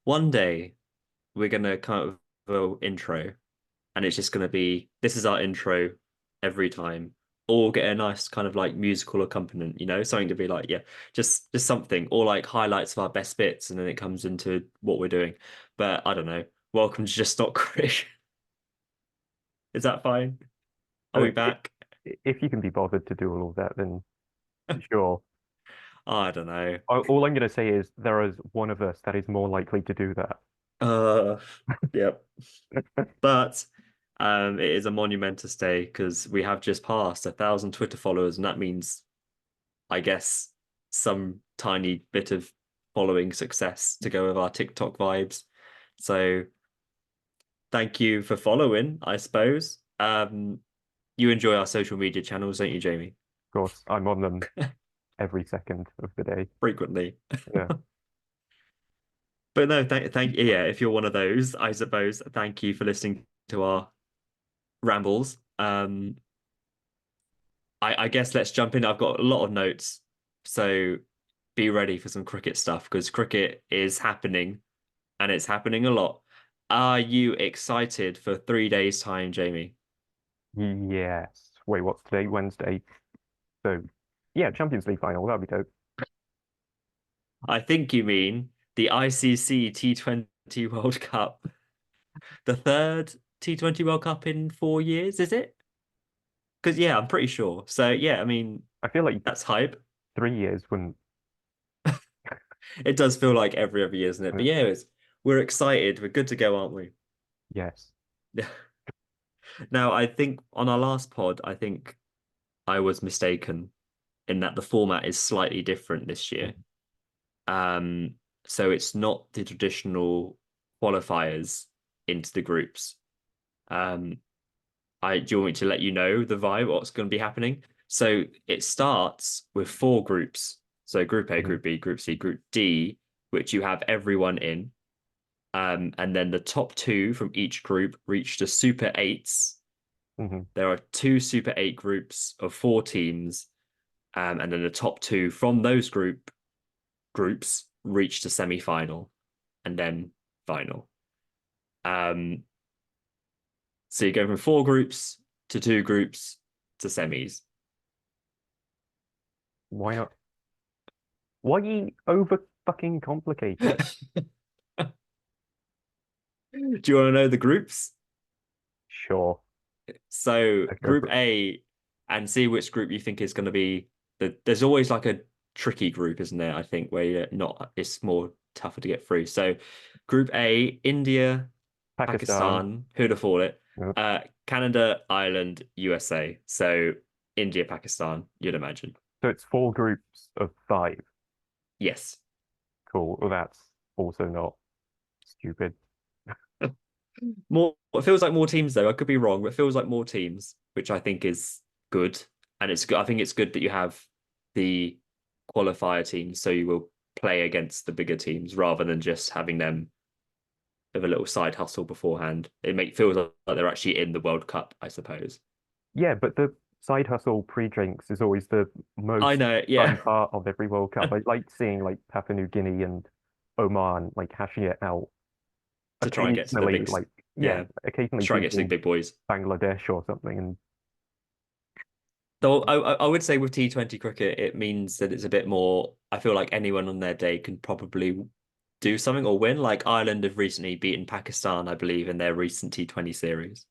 One day we're gonna kind of intro, and it's just gonna be this is our intro every time, or get a nice kind of like musical accompaniment, something to be like, yeah, just something, or like highlights of our best bits, and then it comes into what we're doing. But I don't know. Welcome to Just Not Crick. Is that fine? Are Uh, we i- back? if you can be bothered to do all of that, then sure. I don't know. All I'm going to say is there is one of us that is more likely to do that. Uh, yep. But it is a monumentous day because we have just passed 1,000 Twitter followers, and that means, I guess, some tiny bit of following success to go with our TikTok vibes. So thank you for following, I suppose. You enjoy our social media channels, don't you, Jamie? Of course, I'm on them every second of the day. Frequently. Yeah. But no, thank yeah, if you're one of those, I suppose, thank you for listening to our rambles. I guess let's jump in. I've got a lot of notes, so be ready for some cricket stuff because cricket is happening and it's happening a lot. Are you excited for 3 days' time, Jamie? Yes. Wait, what's today? Wednesday. So, yeah, Champions League final. That'd be dope. I think you mean the ICC T20 World Cup, the third T20 World Cup in 4 years, is it? Because yeah, I'm pretty sure. So yeah, I mean I feel like that's hype. 3 years wouldn't. It does feel like every other year, isn't it? But yeah, we're excited. We're good to go, aren't we? Yes. Now, I think on our last pod, I think I was mistaken in that the format is slightly different this year. Mhm. Um, so it's not the traditional qualifiers into the groups. Um, do you want me to let you know the vibe, what's going to be happening? So it starts with four groups. So Group A, Mhm. Group B, Group C, Group D, which you have everyone in. And then the top two from each group reach the Super Eights. Mhm. There are two Super Eight groups of four teams, and then the top two from those groups reach the semi-final and then final. Um, so you go from four groups to two groups to semis. Why not? Why are you over fucking complicating it? Do you want to know the groups? Sure. So Let's go Group for it. A, and see which group you think is going to be there's always like a tricky group, isn't there? I think where you're not it's more tougher to get through. So Group A, India, Pakistan. Pakistan, who'd have thought it? No. Canada, Ireland, USA. So India, Pakistan, you'd imagine. So it's four groups of five. Yes. Cool. Well, that's also not stupid. More, it feels like more teams though. I could be wrong, but it feels like more teams, which I think is good. And it's good. I think it's good that you have the qualifier teams, so you will play against the bigger teams rather than just having them with a little side hustle beforehand. Feels like they're actually in the World Cup, I suppose. Yeah, but the side hustle pre-drinks is always the I most know, fun yeah, part of every World Cup. I like seeing like Papua New Guinea and Oman like hashing it out. to try and get to the Occasionally, big, like yeah, yeah, occasionally try and get to the beating big boys. Bangladesh or something. And Though I would say with T20 cricket, it means that it's a bit more. I feel like anyone on their day can probably do something or win. Like Ireland have recently beaten Pakistan, I believe, in their recent T20 series.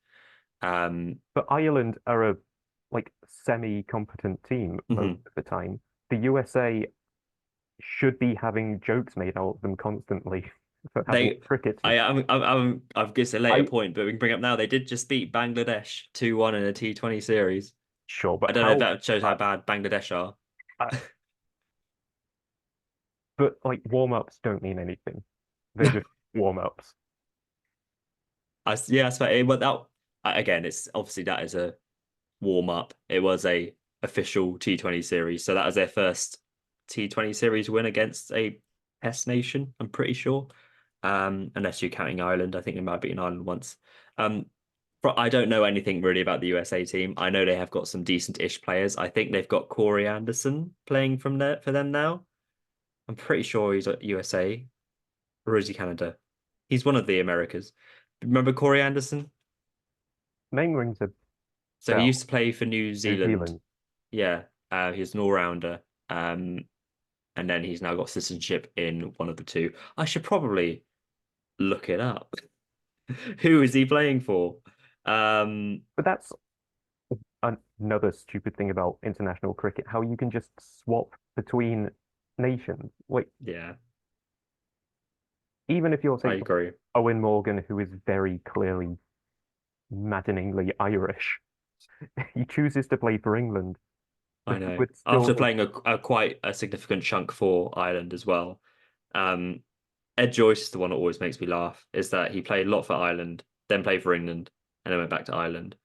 Um, but Ireland are a like semi-competent team most mhm. of the time. The USA should be having jokes made out of them constantly for having They, a cricket team. I've guessed a later I point, but we can bring up now. They did just beat Bangladesh 2-1 in a T20 series. sure, I but don't know if how? that shows I, how bad Bangladesh are. I, but like warm-ups don't mean anything. They're just warm-ups. Yeah, I suppose, but again, it's obviously that is a warm up. It was a official T20 series, so that was their first T20 series win against a Test nation. I'm pretty sure, unless you're counting Ireland. I think they might have beaten Ireland once. But I don't know anything really about the USA team. I know they have got some decent-ish players. I think they've got Corey Anderson playing from there for them now. I'm pretty sure he's at USA. Or is he Canada? He's one of the Americas. Remember Corey Anderson? Name rings a So he used bell. to play for New New Zealand. Zealand. Yeah, he's an all-rounder. And then he's now got citizenship in one of the two. I should probably look it up. Who is he playing for? Um, But that's another stupid thing about international cricket, how you can just swap between nations. Like, yeah, even if you're, I say, agree. Owen Morgan, who is very clearly maddeningly Irish, he chooses to play for England, I know. but After still, playing a quite a significant chunk for Ireland as well. Um, Ed Joyce is the one that always makes me laugh, is that he played a lot for Ireland, then played for England, and then went back to Ireland.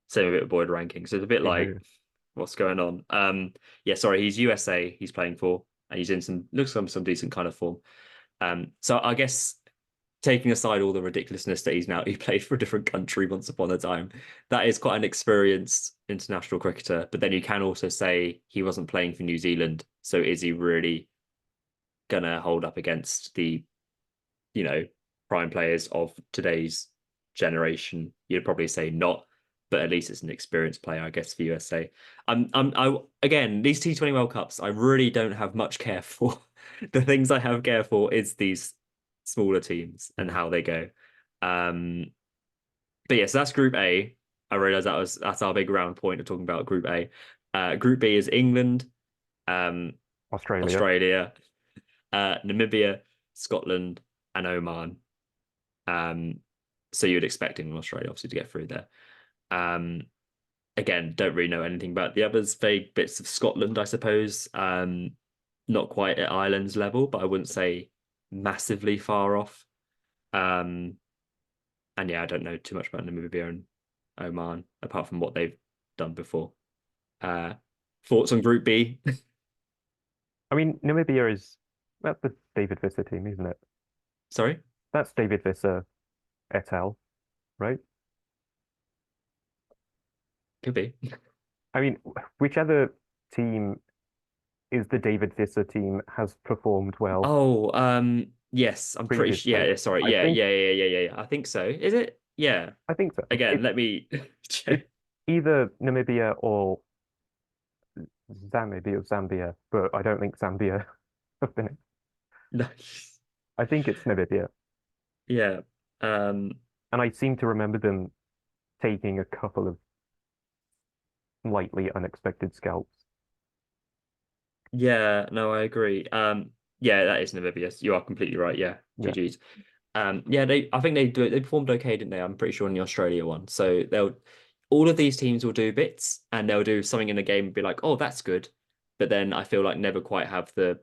Same a bit with Boyd Ranking. So it's a bit like, what's going on? Yeah, sorry, he's USA he's playing for, and he's in looks like some decent kind of form. So I guess taking aside all the ridiculousness that he played for a different country once upon a time, that is quite an experienced international cricketer. But then you can also say he wasn't playing for New Zealand, so is he really gonna hold up against the you know, prime players of today's generation? You'd probably say not, but at least it's an experienced player, I guess, for USA. I again, these T20 World Cups, I really don't have much care for. The things I have care for is these smaller teams and how they go. Um, but yes, yeah, so that's Group A. I realized that's our big round point of talking about Group A. Group B is England, um, Australia. Australia, Namibia, Scotland, and Oman. Um, so you'd expect England, Australia, obviously, to get through there. Um, Again, don't really know anything about the others. Vague bits of Scotland, I suppose. Not quite at Ireland's level, but I wouldn't say massively far off. Um, and yeah, I don't know too much about Namibia and Oman apart from what they've done before. Uh, Thoughts on Group B? I mean, Namibia is that's the David Visser team, isn't it? Sorry, That's David Visser et al., right? could be. I mean, whichever team is the David Visser team has performed well Oh, yes, I'm pretty sure. previously. Yeah, sorry. I Yeah, think yeah. I think so. Is it? Yeah. I think so. Again, let me It's check. either Namibia or Zambia, but I don't think Zambia have been it. Nice. I think it's Namibia. Yeah. Um, And I seem to remember them taking a couple of lightly unexpected scalps. yeah, no, I agree. Yeah, that is Namibia. You are completely right. Yeah. Yeah. GG's. Yeah, I think they performed okay, didn't they? I'm pretty sure in the Australia one. So they'll all of these teams will do bits and they'll do something in the game and be like, oh, that's good. But then I feel like never quite have the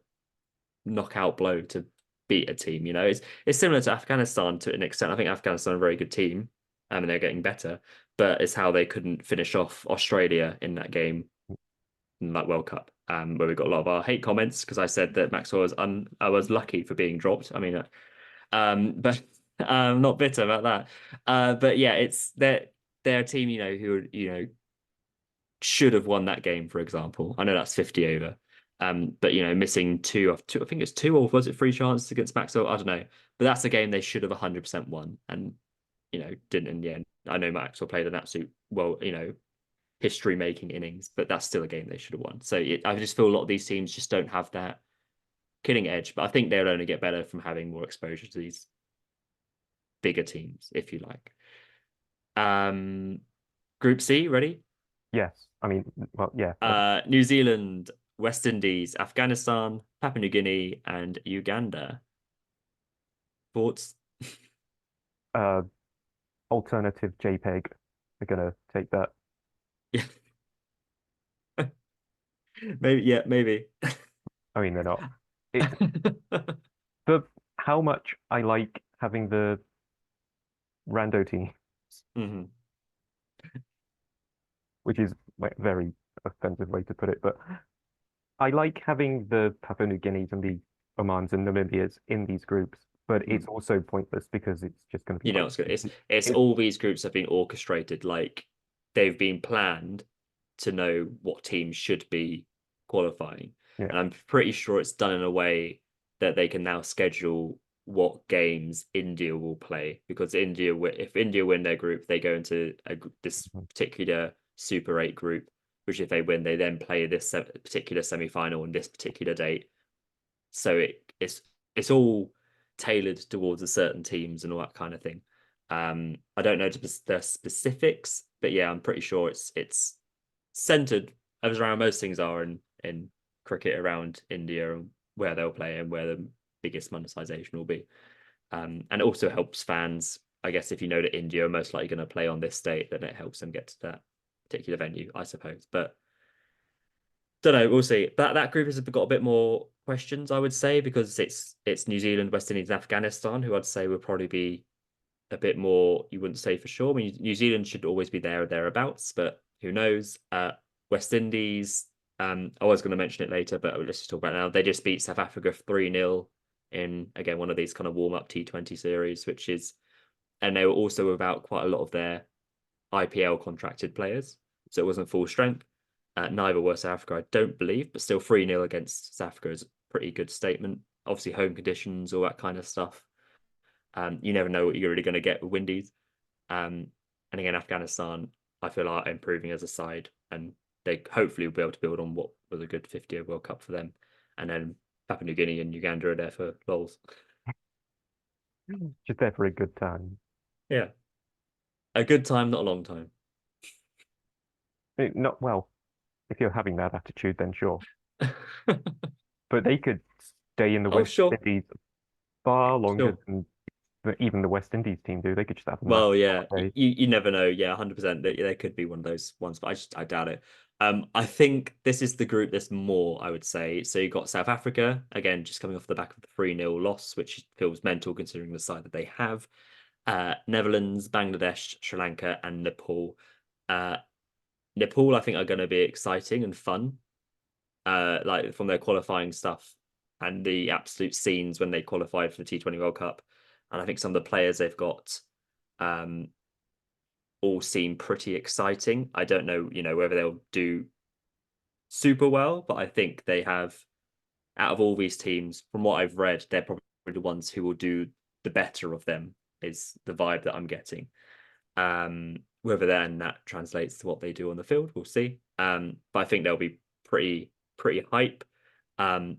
knockout blow to beat a team. It's similar to Afghanistan to an extent. I think Afghanistan are a very good team, and they're getting better. But it's how they couldn't finish off Australia in that game in that World Cup, where we got a lot of our hate comments because I said that Maxwell I was lucky for being dropped. I mean, but I'm not bitter about that. But yeah, they're a team, who should have won that game, for example. I know that's 50 over. But missing two of two, I think it's two or was it three chances against Maxwell? I don't know. But that's a game they should have 100% won and didn't in the end. I know Maxwell played an absolute well, history making innings, but that's still a game they should have won. So I just feel a lot of these teams just don't have that killing edge, but I think they'll only get better from having more exposure to these bigger teams, if you like. Um, Group C, ready? Yes. I mean, well, yeah. New Zealand, West Indies, Afghanistan, Papua New Guinea, and Uganda. Thoughts? Uh, Alternative JPEG are gonna take that. Yeah, maybe. Yeah, maybe. I mean, they're not. It's for how much I like having the rando team, hmm which is like a very offensive way to put it, but I like having the Papua New Guineas and the Omans and Namibias in these groups, but it's also pointless because it's just going to be like It's good. It's it, all these groups have been orchestrated, like they've been planned to know what teams should be qualifying. yeah, And I'm pretty sure it's done in a way that they can now schedule. what games India will play because if India win their group, they go into this particular Super 8 group, which if they win, they then play this particular semi-final on this particular date. So it's all tailored towards a certain teams and all that kind of thing. I don't know the specifics, but yeah, I'm pretty sure it's centered as around most things are in cricket around India and where they'll play and where the biggest monetization will be. And it also helps fans. I guess if you know that India are most likely going to play on this date, then it helps them get to that particular venue, I suppose. But don't know. We'll see. That group has got a bit more questions, I would say, because it's New Zealand, West Indies, and Afghanistan, who I'd say would probably be a bit more. You wouldn't say for sure. I mean, New Zealand should always be there or thereabouts, but who knows? West Indies. I was going to mention it later, but let's just talk about it now. They just beat South Africa 3-0 in again one of these kind of warm up T20 series, and they were also without quite a lot of their IPL contracted players, so it wasn't full strength. Neither were South Africa, I don't believe, but still 3-0 against South Africa is a pretty good statement. Obviously, home conditions, all that kind of stuff. You never know what you're really going to get with Windies. And again, Afghanistan, I feel are improving as a side, and they hopefully will be able to build on what was a good 50th World Cup for them. And then Papua New Guinea and Uganda are there for lols. Just there for a good time. Yeah, a good time, not a long time. Not well, if you're having that attitude, then sure. But they could stay in the Oh, West sure, Indies far longer sure. than even the West Indies team do. They could just have a massive Well, yeah, holiday. you never know. Yeah, 100%. There could be one of those ones, but I doubt it. I think this is the group that's more, I would say. So you got South Africa again, just coming off the back of the 3-0 loss, which feels mental considering the side that they have. Netherlands, Bangladesh, Sri Lanka, and Nepal. Uh, Nepal, I think, are going to be exciting and fun. Like from their qualifying stuff and the absolute scenes when they qualified for the T20 World Cup. And I think some of the players they've got um, all seem pretty exciting. I don't know, whether they'll do super well, but I think they have, out of all these teams, from what I've read, they're probably the ones who will do the better of them, is the vibe that I'm getting. Whether then that translates to what they do on the field, we'll see. But I think they'll be pretty hype. Um,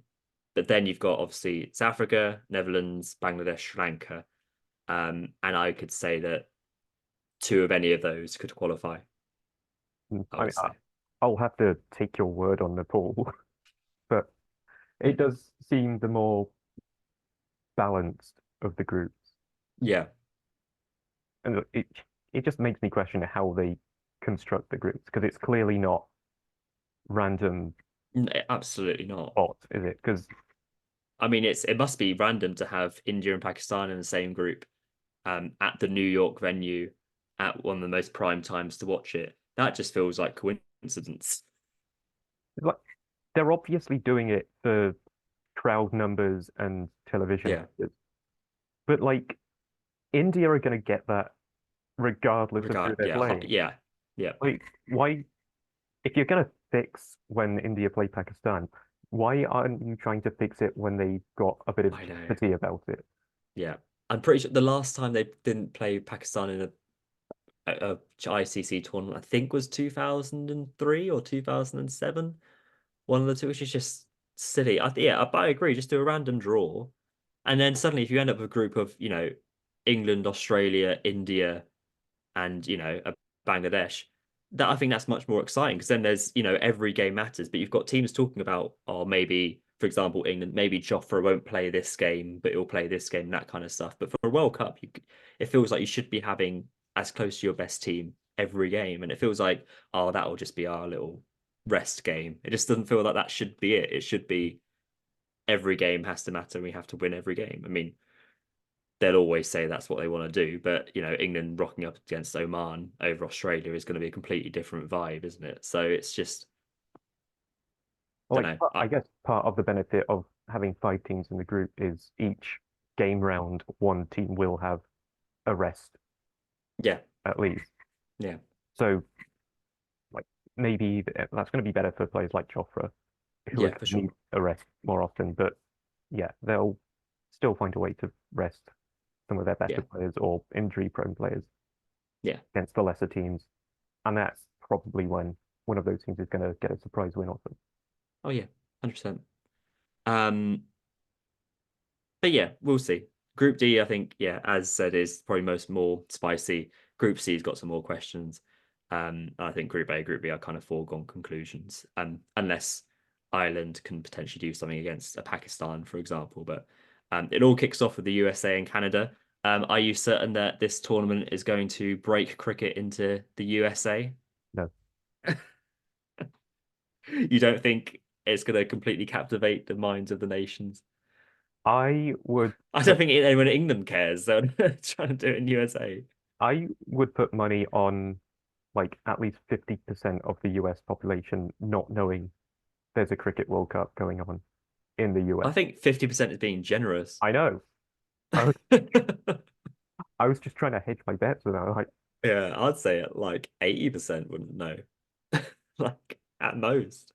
but then you've got obviously South Africa, Netherlands, Bangladesh, Sri Lanka. And I could say that two of any of those could qualify, I I would mean, say. I'll have to take your word on Nepal, but it does seem the more balanced of the groups, Yeah, and it just makes me question how they construct the groups because it's clearly not random absolutely not. spot, is it? Because I mean, it must be random to have India and Pakistan in the same group, at the New York venue at one of the most prime times to watch it. That just feels like coincidence. like they're obviously doing it for crowd numbers and television Yeah, numbers, but like India are going to get that regardless of who they're playing. yeah, yeah. Like, why, if you're going to fix when India play Pakistan, why aren't you trying to fix it when they got a bit of I know. pity about it? Yeah, I'm pretty sure the last time they didn't play Pakistan in a ICC tournament, I think was 2003 or 2007. One of the two, which is just silly. I agree. Just do a random draw, and then suddenly, if you end up with a group of England, Australia, India, and Bangladesh, that I think that's much more exciting because then there's every game matters. But you've got teams talking about, oh, maybe for example England, maybe Jofra won't play this game, but he'll play this game, that kind of stuff. But for a World Cup, it feels like you should be having as close to your best team every game, and it feels like, oh, that will just be our little rest game. It just doesn't feel like that should be it. It should be every game has to matter. We have to win every game. I mean, they'll always say that's what they want to do. But England rocking up against Oman over Australia is going to be a completely different vibe, isn't it? So it's just, don't Like, know. I guess part of the benefit of having five teams in the group is each game round, one team will have a rest Yeah, at least. yeah, So, like, maybe that's going to be better for players like Jofra, who are yeah, going for to sure. need a rest more often. But yeah, they'll still find a way to rest some of their better Yeah, players or injury-prone players yeah. against the lesser teams, and that's probably when one of those teams is going to get a surprise win off them. Oh yeah, 100%. Um, but yeah, we'll see. Group D, I think, yeah, as said, is probably most more spicy. Group C's got some more questions. I think Group A, Group B are kind of foregone conclusions, unless Ireland can potentially do something against a Pakistan, for example. But it all kicks off with the USA and Canada. Are you certain that this tournament is going to break cricket into the USA? No, You don't think it's going to completely captivate the minds of the nations? I would I don't put think anyone in England cares. They're trying to do it in USA. I would put money on like at least 50% of the US population not knowing there's a cricket World Cup going on in the I US. think 50% is being generous. I know. I was I was just trying to hedge my bets and I was like, Yeah, I'd say it like 80% wouldn't know. Like at most.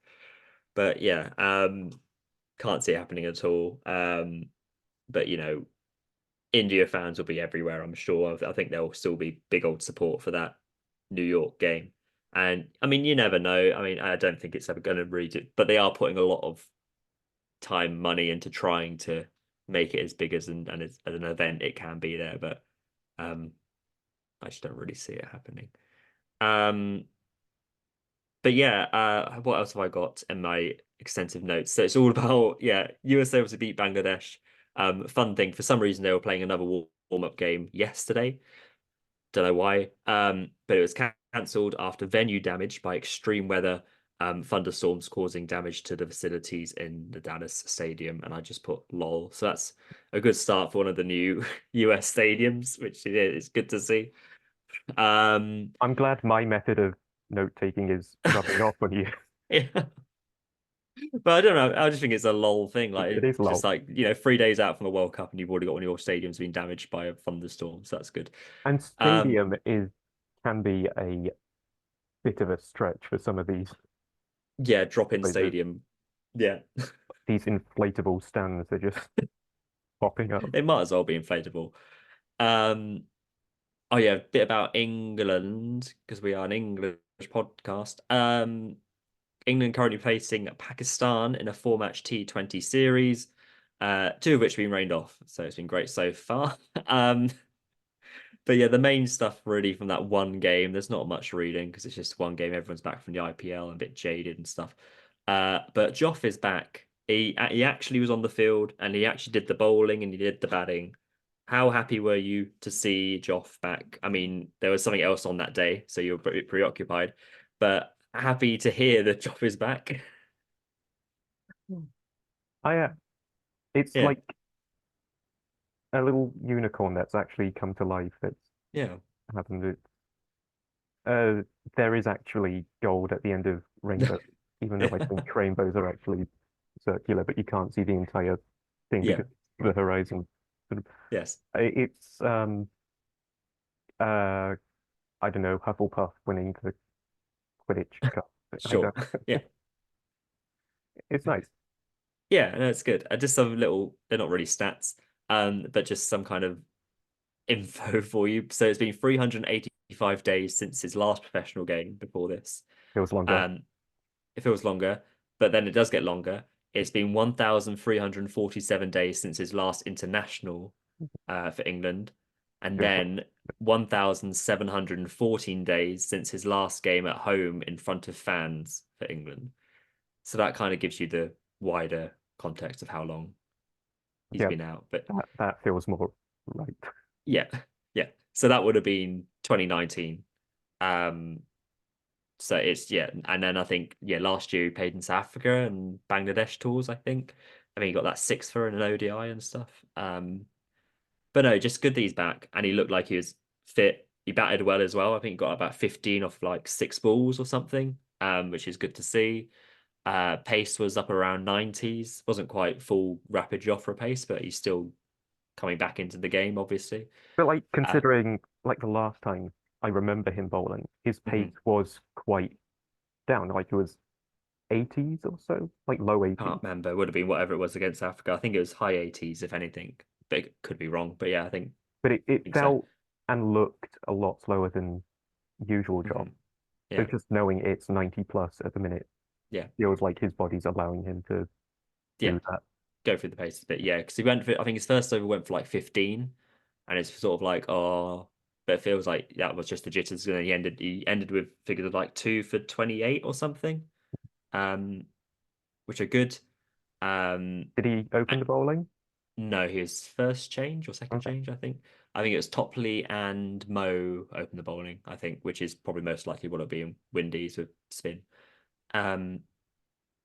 But yeah, can't see it happening at all. But India fans will be everywhere, I'm sure. I think there'll still be big old support for that New York game. And I mean, you never know. I mean, I don't think it's ever going to really do, but they are putting a lot of time, money into trying to make it as big as an event it can be there. But um, I just don't really see it happening. Um, but yeah, what else have I got in my extensive notes? So it's all about USA was to beat Bangladesh. Fun thing, for some reason they were playing another warm-up game yesterday. Don't know why. But it was cancelled after venue damage by extreme weather, thunderstorms causing damage to the facilities in the Dallas Stadium. And I just put lol. So that's a good start for one of the new US stadiums, which it is good to see. Um, I'm glad my method of note taking is rubbing off on you. yeah. But I don't know. I just think it's a lol thing. It Like is just lol. like 3 days out from the World Cup, and you've already got one of your stadiums being damaged by a thunderstorm. So that's good. And Um, stadium is can be a bit of a stretch for some of yeah, drop in places. stadium. Yeah, These inflatable stands are just popping up. it might as well be inflatable. Um, oh yeah, a bit about England because we are an English podcast. England currently facing Pakistan in a four-match T20 series, two of which have been rained off, so it's been great so far. But yeah, the main stuff really from that one game, there's not much reading because it's just one game. Everyone's back from the IPL and a bit jaded and stuff. But Joff is back. He actually was on the field and he actually did the bowling and he did the batting. How happy were you to see Joff back? I mean, there was something else on that day, so you were pretty preoccupied. But happy to hear that Joff is back. I it's Yeah, like a little unicorn that's actually come to life that's yeah, happened. Uh, there is actually gold at the end of rainbow, even though I think rainbows are actually circular, but you can't see the entire thing yeah, because the horizon. yes, It's uh I don't know, Hufflepuff winning the Quidditch Cup. I sure, don't. yeah. It's nice. Yeah, no, it's good. Just some little, they're not really stats, but just some kind of info for you. So it's been 385 days since his last professional game before this. Feels longer. Um, it feels longer, but then it does get longer. It's been 1,347 days since his last international for England, and Feels then 1,714 days since his last game at home in front of fans for England. So that kind of gives you the wider context of how long he's yeah, been out. But that feels more right. yeah, yeah. So that would have been 2019. Um, so it's and then I think last year he played in South Africa and Bangladesh tours. I think he got that sixth for an ODI and stuff. But no, just good that he's back, and he looked like he was fit. He batted well as well. I think he got about 15 off like six balls or something, which is good to see. Pace was up around 90s. Wasn't quite full rapid Joffre pace, but he's still coming back into the game, obviously. But like Uh, considering like the last time I remember him bowling, his pace mhm. was quite down. Like it was 80s or so, like low 80s. Can't remember. Would have been whatever it was against Africa. I think it was high 80s, if anything. but it could be wrong. But yeah, But it think so. felt and looked a lot slower than usual job. Hmm. So Yeah, just knowing it's 90 plus at the minute yeah, feels like his body's allowing him to yeah. do that. Go through the paces a bit, yeah, because he went for, I think his first over went for like 15, and it's sort of like, oh, but it feels like that was just the jitters, and then he ended with figures of like 2 for 28 or something, um, which are good. Um, Did he open the bowling? no, his first change or second Okay. change, I think. I think it was Topley and Mo opened the bowling, I think, which is probably most likely what it'll be in Windies with spin. Um,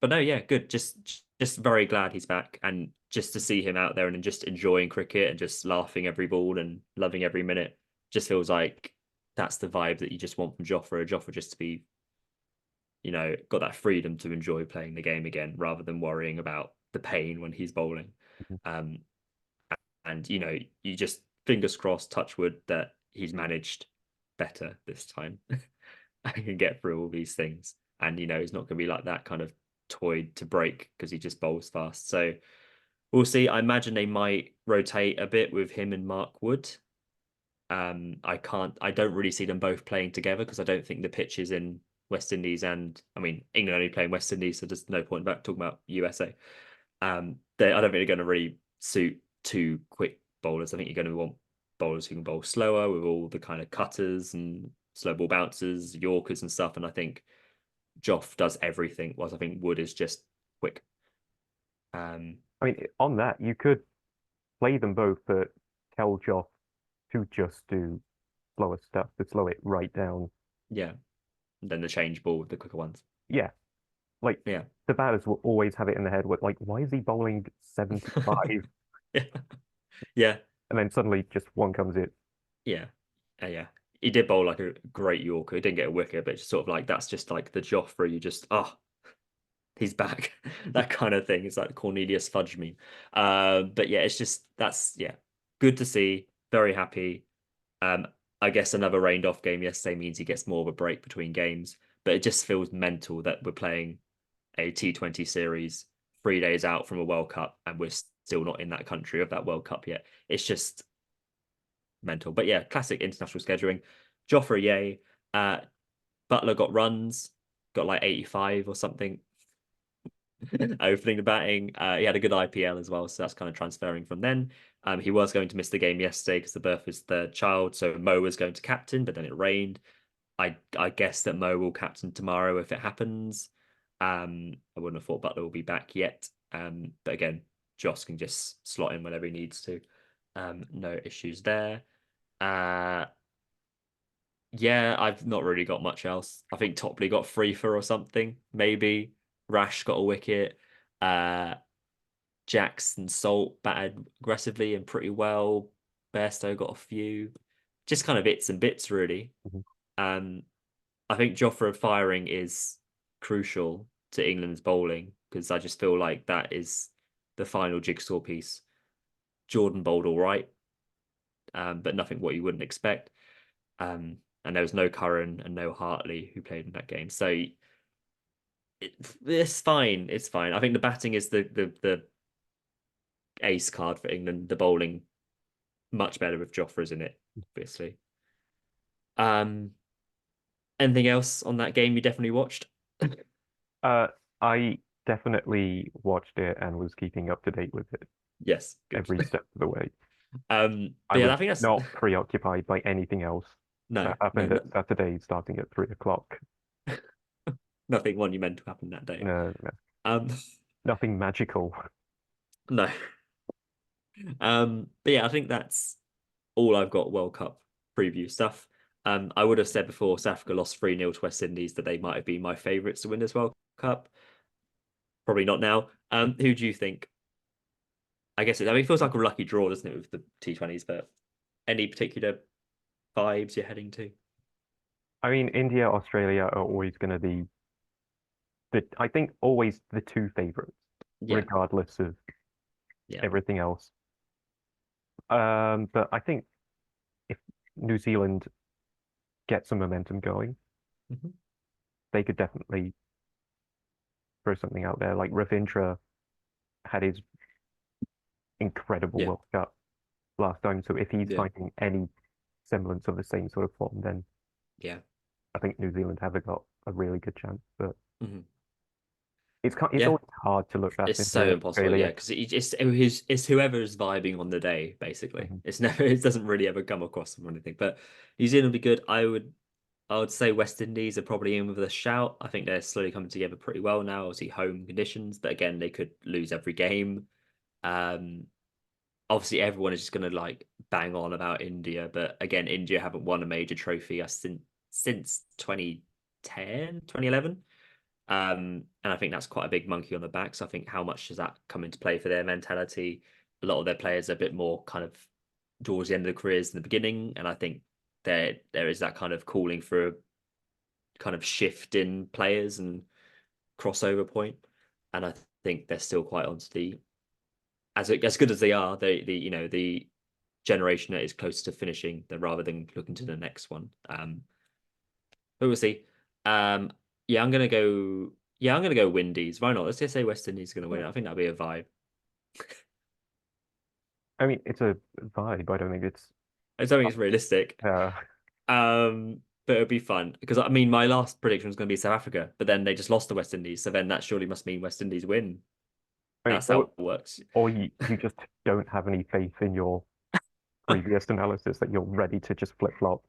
but no, yeah, good. Just very glad he's back, and just to see him out there and just enjoying cricket and just laughing every ball and loving every minute, just feels like that's the vibe that you just want from Jofra. Jofra just to be, got that freedom to enjoy playing the game again rather than worrying about the pain when he's bowling. Mhm. Um, and you just fingers crossed, touch wood, that he's managed better this time and can get through all these things. And he's not going to be like that kind of toyed to break because he just bowls fast. So we'll see. I imagine they might rotate a bit with him and Mark Wood. I don't really see them both playing together because I don't think the pitches in West Indies, and I mean England only playing West Indies, so there's no point about talking about USA. I don't think they're going to really suit two quick bowlers. I think you're going to want bowlers who can bowl slower with all the kind of cutters and slow ball bouncers, Yorkers and stuff. And I think Joff does everything, whilst I think Wood is just quick. Um, I mean, on that, you could play them both, but tell Joff to just do slower stuff, to slow it right down. yeah. And then the change ball, the quicker ones. Yeah, like Yeah. the batters will always have it in their head, like, why is he bowling 75? Yeah. Yeah. And then suddenly just one comes in. Yeah. Yeah. He did bowl like a great Yorker. He didn't get a wicket, but just sort of like that's just like the Joffrey. You just he's back. That kind of thing. It's like the Cornelius Fudge meme. But yeah, it's just that's yeah, good to see. Very happy. Um, I guess another rained off game yesterday means he gets more of a break between games, but it just feels mental that we're playing a T20 series 3 days out from a World Cup and we're still not in that country of that World Cup yet. It's just mental. But yeah, classic international scheduling. Joffrey, yay. Uh, Butler got runs, got like 85 or something opening the batting. He had a good IPL as well, so that's kind of transferring from then. He was going to miss the game yesterday because the birth of his third child, so Mo was going to captain, but then it rained. I guess that Mo will captain tomorrow if it happens. I wouldn't have thought Butler will be back yet. But again, Joss can just slot in whenever he needs to. No issues there. Uh, yeah, I've not really got much else. I think Topley got free for or something, maybe. Rash got a wicket. Uh, Jackson Salt batted aggressively and pretty well. Bairstow got a few. Just kind of bits and bits, really. Mhm. Um, I think Jofra firing is crucial to England's bowling because I just feel like that is the final jigsaw piece. Jordan bowled all right, but nothing what you wouldn't expect. And there was no Curran and no Hartley who played in that game. So it's fine. It's fine. I think the batting is the ace card for England. The bowling much better with Jofra's in it, obviously. Um, Anything else on that game you definitely watched? Uh, I definitely watched it and was keeping up to date with it Yes, good. every step of the way. I But yeah, was I think that's not preoccupied by anything else no, that no, happened no, at Saturday starting at 3 o'clock. nothing monumental happened that day. No, no, Um, nothing magical. no. But yeah, I think that's all I've got World Cup preview stuff. I would have said before South Africa lost 3-0 to West Indies that they might have been my favourites to win this World Cup. Probably not now. Who do you think? I mean, it feels like a lucky draw, doesn't it, with the T20s, but any particular vibes you're heading to? I mean, India, Australia are always going to be I think always the two favorites, Yeah, regardless of yeah. everything else. But I think if New Zealand get some momentum going, Mhm. they could definitely throw something out there. Like Ravindra had his incredible Yeah. World Cup. last time. So if he's Yeah, finding any semblance of the same sort of form, then yeah, I think New Zealand have got a really good chance. But hmm it's yeah. always hard to look past It's so into impossible, yeah, Australia. because it's whoever's vibing on the day, basically. Mhm. It's never it doesn't really ever come across them or anything. But New Zealand would be good. I would say West Indies are probably in with a shout. I think they're slowly coming together pretty well now. Obviously, home conditions, but again, they could lose every game. Um, Obviously, everyone is just going to like bang on about India, but again, India haven't won a major trophy since 2010, 2011. And I think that's quite a big monkey on the back. So I think how much does that come into play for their mentality? A lot of their players are a bit more kind of towards the end of the careers in the beginning, and I think there is that kind of calling for a kind of shift in players and crossover point. And I think they're still quite onto the as good as they are, the generation that is close to finishing, that rather than looking to the next one. But we'll see. Um, yeah, I'm gonna go. Yeah, I'm gonna go Windies. Why not? Let's just say West Indies is gonna win. I think that'll be a vibe. I mean, it's a vibe. I don't think it's. I don't think it's realistic. Uh, But it'll be fun because I mean my last prediction was gonna be South Africa, but then they just lost to West Indies, so then that surely must mean West Indies win. I mean, That's how it works. or you just don't have any faith in your previous analysis that you're ready to just flip flop.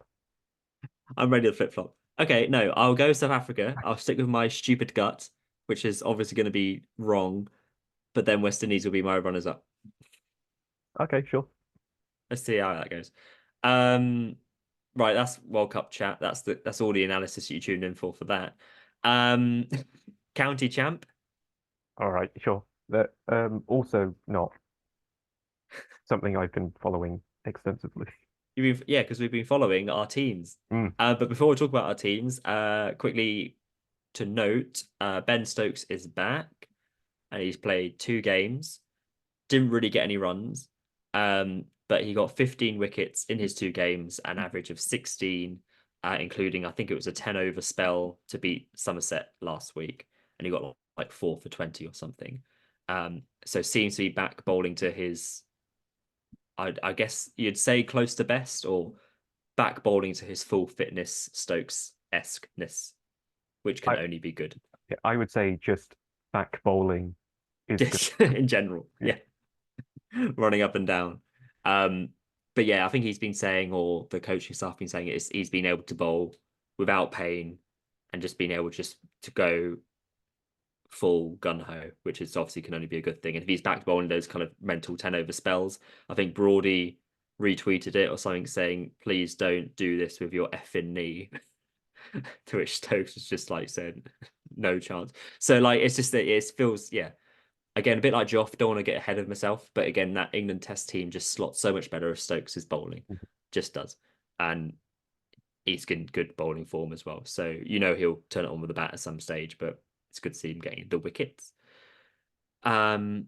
I'm ready to flip flop. Okay, no, I'll go South Africa. I'll stick with my stupid gut, which is obviously going to be wrong, but then West Indies will be my runners up. Okay, sure. Let's see how that goes. Um, right, that's World Cup chat. That's all the analysis you tuned in for that. Um, County champ. All right, sure. That also not something I've been following extensively. Yeah, because we've been following our teams. Mm. But before we talk about our teams, quickly to note, Ben Stokes is back and he's played 2 games. Didn't really get any runs, but he got 15 wickets in his 2 games, an average of 16, including I think it was a 10 over spell to beat Somerset last week, and he got like 4 for 20 or something. So seems to be back bowling to his, I guess you'd say close to best, or back bowling to his full fitness, Stokes esqueness, which can I only be good. I would say just back bowling is good. Just in general, Yeah. yeah. Running up and down. Um, but yeah, I think he's been saying, or the coaching staff been saying, he's been able to bowl without pain and just being able just to go full gun ho, which is obviously can only be a good thing. And if he's back bowling those kind of mental 10 over spells, I think Brody retweeted it or something saying, please don't do this with your effing knee. To which Stokes was just like said, no chance. So like it's just that it feels, yeah, again, a bit like Joff, don't want to get ahead of myself, but again, that England Test team just slots so much better if Stokes is bowling, just does, and he's in good bowling form as well. So he'll turn it on with the bat at some stage, but it's good to see him getting the wickets. Um,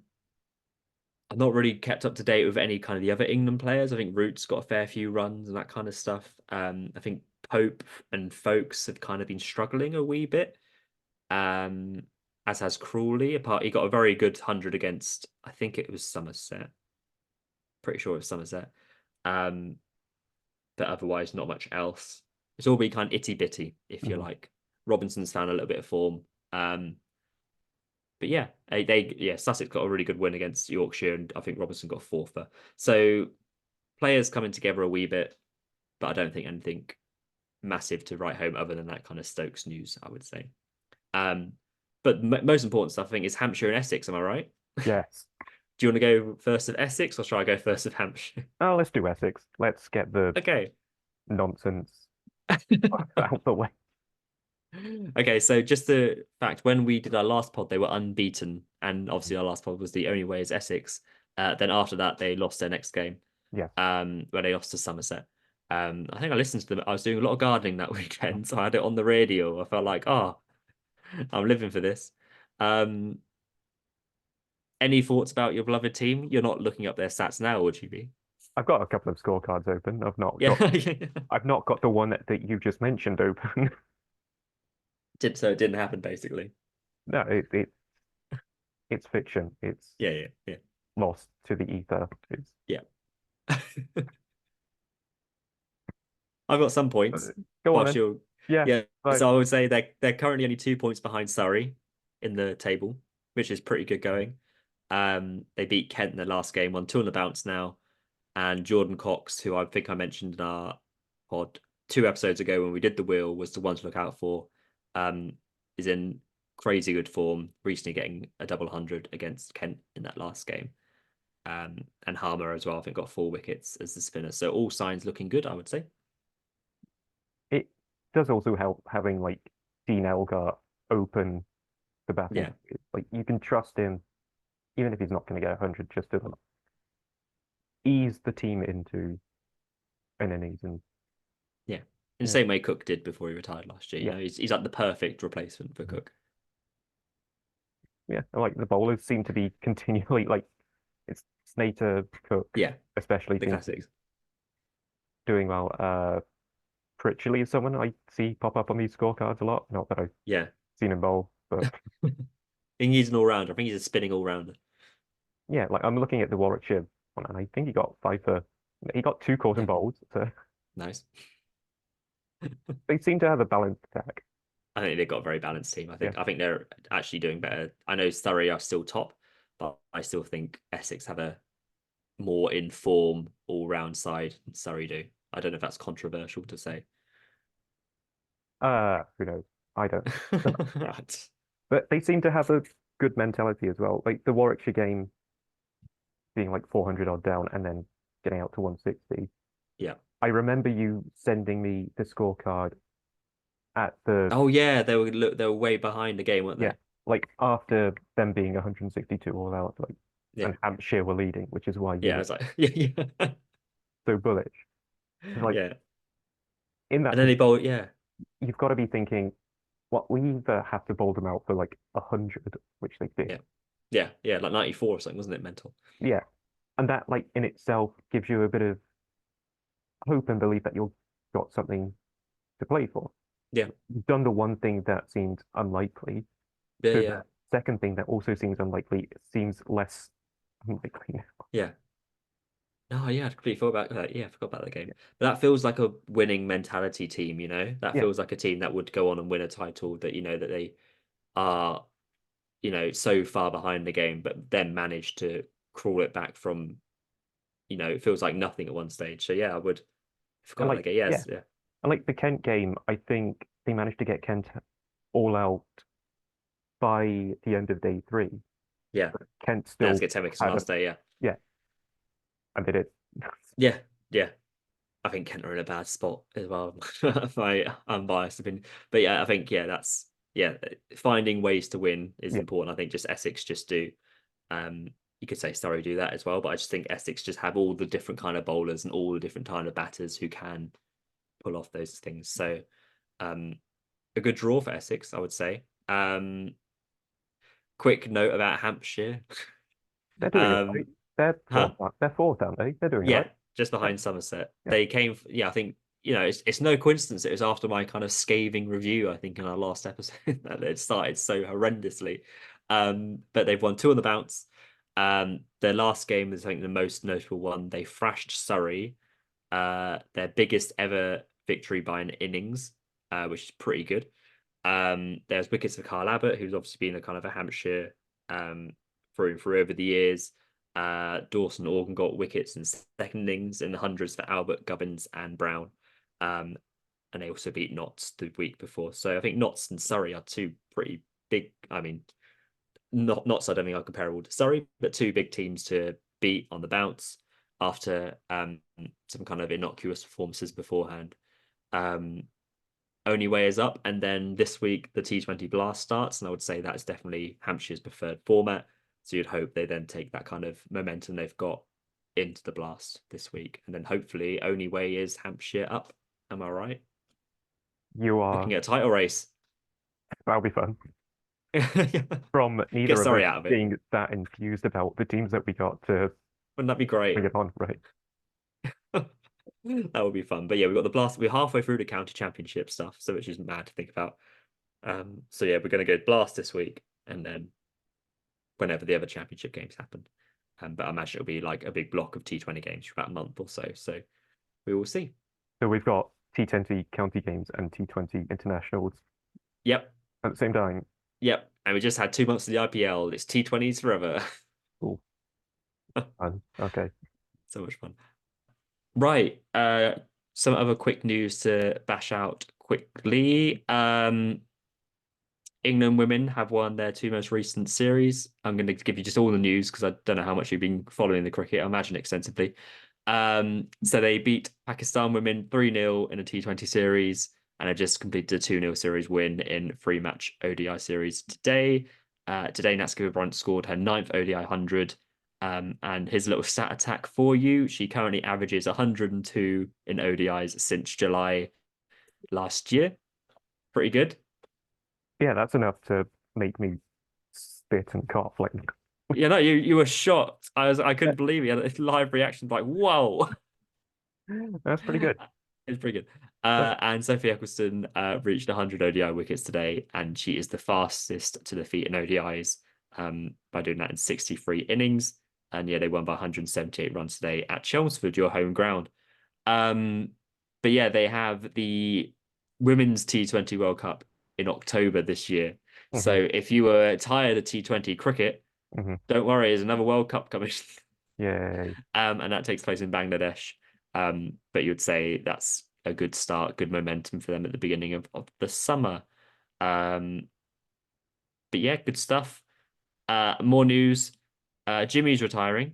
I've not really kept up to date with any kind of the other England players. I think Root's got a fair few runs and that kind of stuff. I think Pope and Folkes have kind of been struggling a wee bit. Um, as has Crawley. Apart, he got a very good 100 against, I think it was Somerset. Pretty sure it was Somerset. Um, but otherwise, not much else. It's all been kind of itty bitty, if you Mhm. like. Robinson's found a little bit of form. But yeah, yeah, Sussex got a really good win against Yorkshire, and I think Robinson got a fourther. So players coming together a wee bit, but I don't think anything massive to write home other than that kind of Stokes news, I would say. Um, but most important stuff, I think, is Hampshire and Essex. Am I right? Yes. Do you want to go first of Essex, or shall I go first of Hampshire? Oh, let's do Essex. Let's get the Okay. nonsense out the way. Okay, so just the fact when we did our last pod, they were unbeaten, and obviously our last pod was the only way is Essex. Then after that, they lost their next game, Yes. where they lost to Somerset. I think I listened to them. I was doing a lot of gardening that weekend, so I had it on the radio. I felt like, oh, I'm living for this. Um, any thoughts about your beloved team? You're not looking up their stats now, would you be? I've got a couple of scorecards open. Yeah. I've not got the one that you just mentioned open. So it didn't happen, basically. No, it's fiction. It's Yeah, yeah, yeah, lost to the ether. It's yeah. I've got some Uh, points. Go on While then. she'll, Yeah, yeah. like So I would say they're currently only 2 points behind Surrey in the table, which is pretty good going. They beat Kent in their last game, won two on the bounce now, and Jordan Cox, who I think I mentioned in our pod 2 episodes ago when we did the wheel, was the one to look out for. Um, is in crazy good form, recently getting a double hundred against Kent in that last game. And Harmer as well, I think got 4 wickets as the spinner. So all signs looking good, I would say. it does also help having like Dean Elgar open the batting. Yeah, Like you can trust him, even if he's not going to get 100, just to ease the team into an innings. And yeah. In the yeah, same way Cook did before he retired last year. You yeah, know, he's like the perfect replacement for mhm, Cook. yeah. And, like the bowlers seem to be continually like it's Snater, Cook, Yeah, especially the seems to be classics. doing well. Pritchley is someone I see pop up on these scorecards a lot. Not that I've Yeah. seen him bowl, but I think he's an all-rounder. I think he's a spinning all-rounder. yeah, like I'm looking at the Warwickshire one, and I think he got five for. He got two caught and Yeah, bowled, so nice. they seem to have a balanced attack. I think they've got a very balanced team. Yeah. I think they're actually doing better. I know Surrey are still top, but I still think Essex have a more informed all-round side than Surrey do. I don't know if that's controversial to say. Who knows? I don't. But they seem to have a good mentality as well. Like the Warwickshire game being like 400 odd down and then getting out to 160. Yeah. I remember you sending me the scorecard at the, Oh yeah, they were way behind the game, weren't yeah, they? like after them being 162 all out, like, Yeah. and Hampshire were leading, which is why you Yeah, I were was like, yeah, yeah. so bullish. Like Yeah. in that And then they position, bowl, yeah. you've got to be thinking, what we either have to bowl them out for like 100, which they did. Yeah. Yeah. Yeah. Like 94 or something, wasn't it? Mental. Yeah. And that like in itself gives you a bit of hope and belief that you've got something to play for. Yeah. You've done the one thing that seemed unlikely. Yeah. So Yeah. the second thing that also seems unlikely seems less unlikely now. Yeah. No, yeah, I completely forgot about that. Yeah, I forgot about the game. But that feels like a winning mentality team, you know? That Yeah. feels like a team that would go on and win a title that, that they are, so far behind the game, but then manage to crawl it back from, it feels like nothing at one stage. So yeah, I would forgot And about like the game. yeah. Yes, yeah. And like the Kent game, I think they managed to get Kent all out by the end of day three. Yeah. Kent Now let's still get 10 wickets on had a last day, yeah. yeah, and they did. Yeah, yeah. I think Kent are in a bad spot as well. My unbiased opinion, but yeah, I think finding ways to win is Yeah. important. I think just Essex just do. Um, you could say Surrey do that as well, but I just think Essex just have all the different kind of bowlers and all the different kind of batters who can pull off those things. So, um, a good draw for Essex, I would say. Quick note about Hampshire. They're doing it right. um, They're huh? fourth, they're fourth, aren't they? They're doing it Yeah, right. just Yeah. behind Somerset. Yeah. They came, yeah, I think, it's no coincidence. It was after my kind of scathing review, I think, in our last episode that it started so horrendously. But they've won two on the bounce. Their last game is, I think, the most notable one. They thrashed Surrey, their biggest ever victory by an innings, which is pretty good. There's wickets for Carl Abbott, who's obviously been a kind of a Hampshire through and through over the years. Dawson Organ got wickets and second innings in the hundreds for Albert, Gubbins, and Brown. Um, and they also beat Notts the week before. So I think Notts and Surrey are two pretty big. I mean, not Notts, I don't think are comparable to Surrey, but two big teams to beat on the bounce after some kind of innocuous performances beforehand. Um, Only way is up. And then this week, the T20 Blast starts. And I would say that's definitely Hampshire's preferred format. So you'd hope they then take that kind of momentum they've got into the Blast this week. And then hopefully, only way is Hampshire up. Am I right? You are. Looking at a title race. That'll be fun. Get From neither of us Surrey out of it. being that enthused about the teams that we got to Wouldn't that be bring great? it on, right? That would be fun. But yeah, we've got the Blast. We're halfway through the county championship stuff, so which is mad to think about. So yeah, we're going to go Blast this week, and then whenever the other championship games happen. But I imagine it'll be like a big block of T20 games for about a month or so. So we will see. So we've got T20 county games and T20 internationals Yep, at the same time. yep. And we just had 2 months of the IPL. It's T20s forever. Cool. Okay. So much fun. Right. Some other quick news to bash out quickly. England women have won their two most recent series. I'm going to give you just all the news because I don't know how much you've been following the cricket. I imagine extensively. So they beat Pakistan women 3-0 in a T20 series and have just completed a 2-0 series win in three-match ODI series today. Today, Natsuki Brunt scored her ninth ODI 100. And his little stat attack for you, she currently averages 102 in ODIs since July last year. Pretty good. Yeah, that's enough to make me spit and cough. Like, Yeah, no, you were shocked. I couldn't believe it. You had a live reaction like, whoa. that's pretty good. It's pretty good. But And Sophie Eccleston reached 100 ODI wickets today, and she is the fastest to defeat in ODIs by doing that in 63 innings. And yeah, they won by 178 runs today at Chelmsford, your home ground. Um, but yeah, they have the Women's T20 World Cup in October this year. hmm So if you were tired of T20 cricket, hmm don't worry, there's another World Cup coming. Yay. And that takes place in Bangladesh. But you would say that's a good start, good momentum for them at the beginning of the summer. Um, but yeah, good stuff. More news. Jimmy's retiring.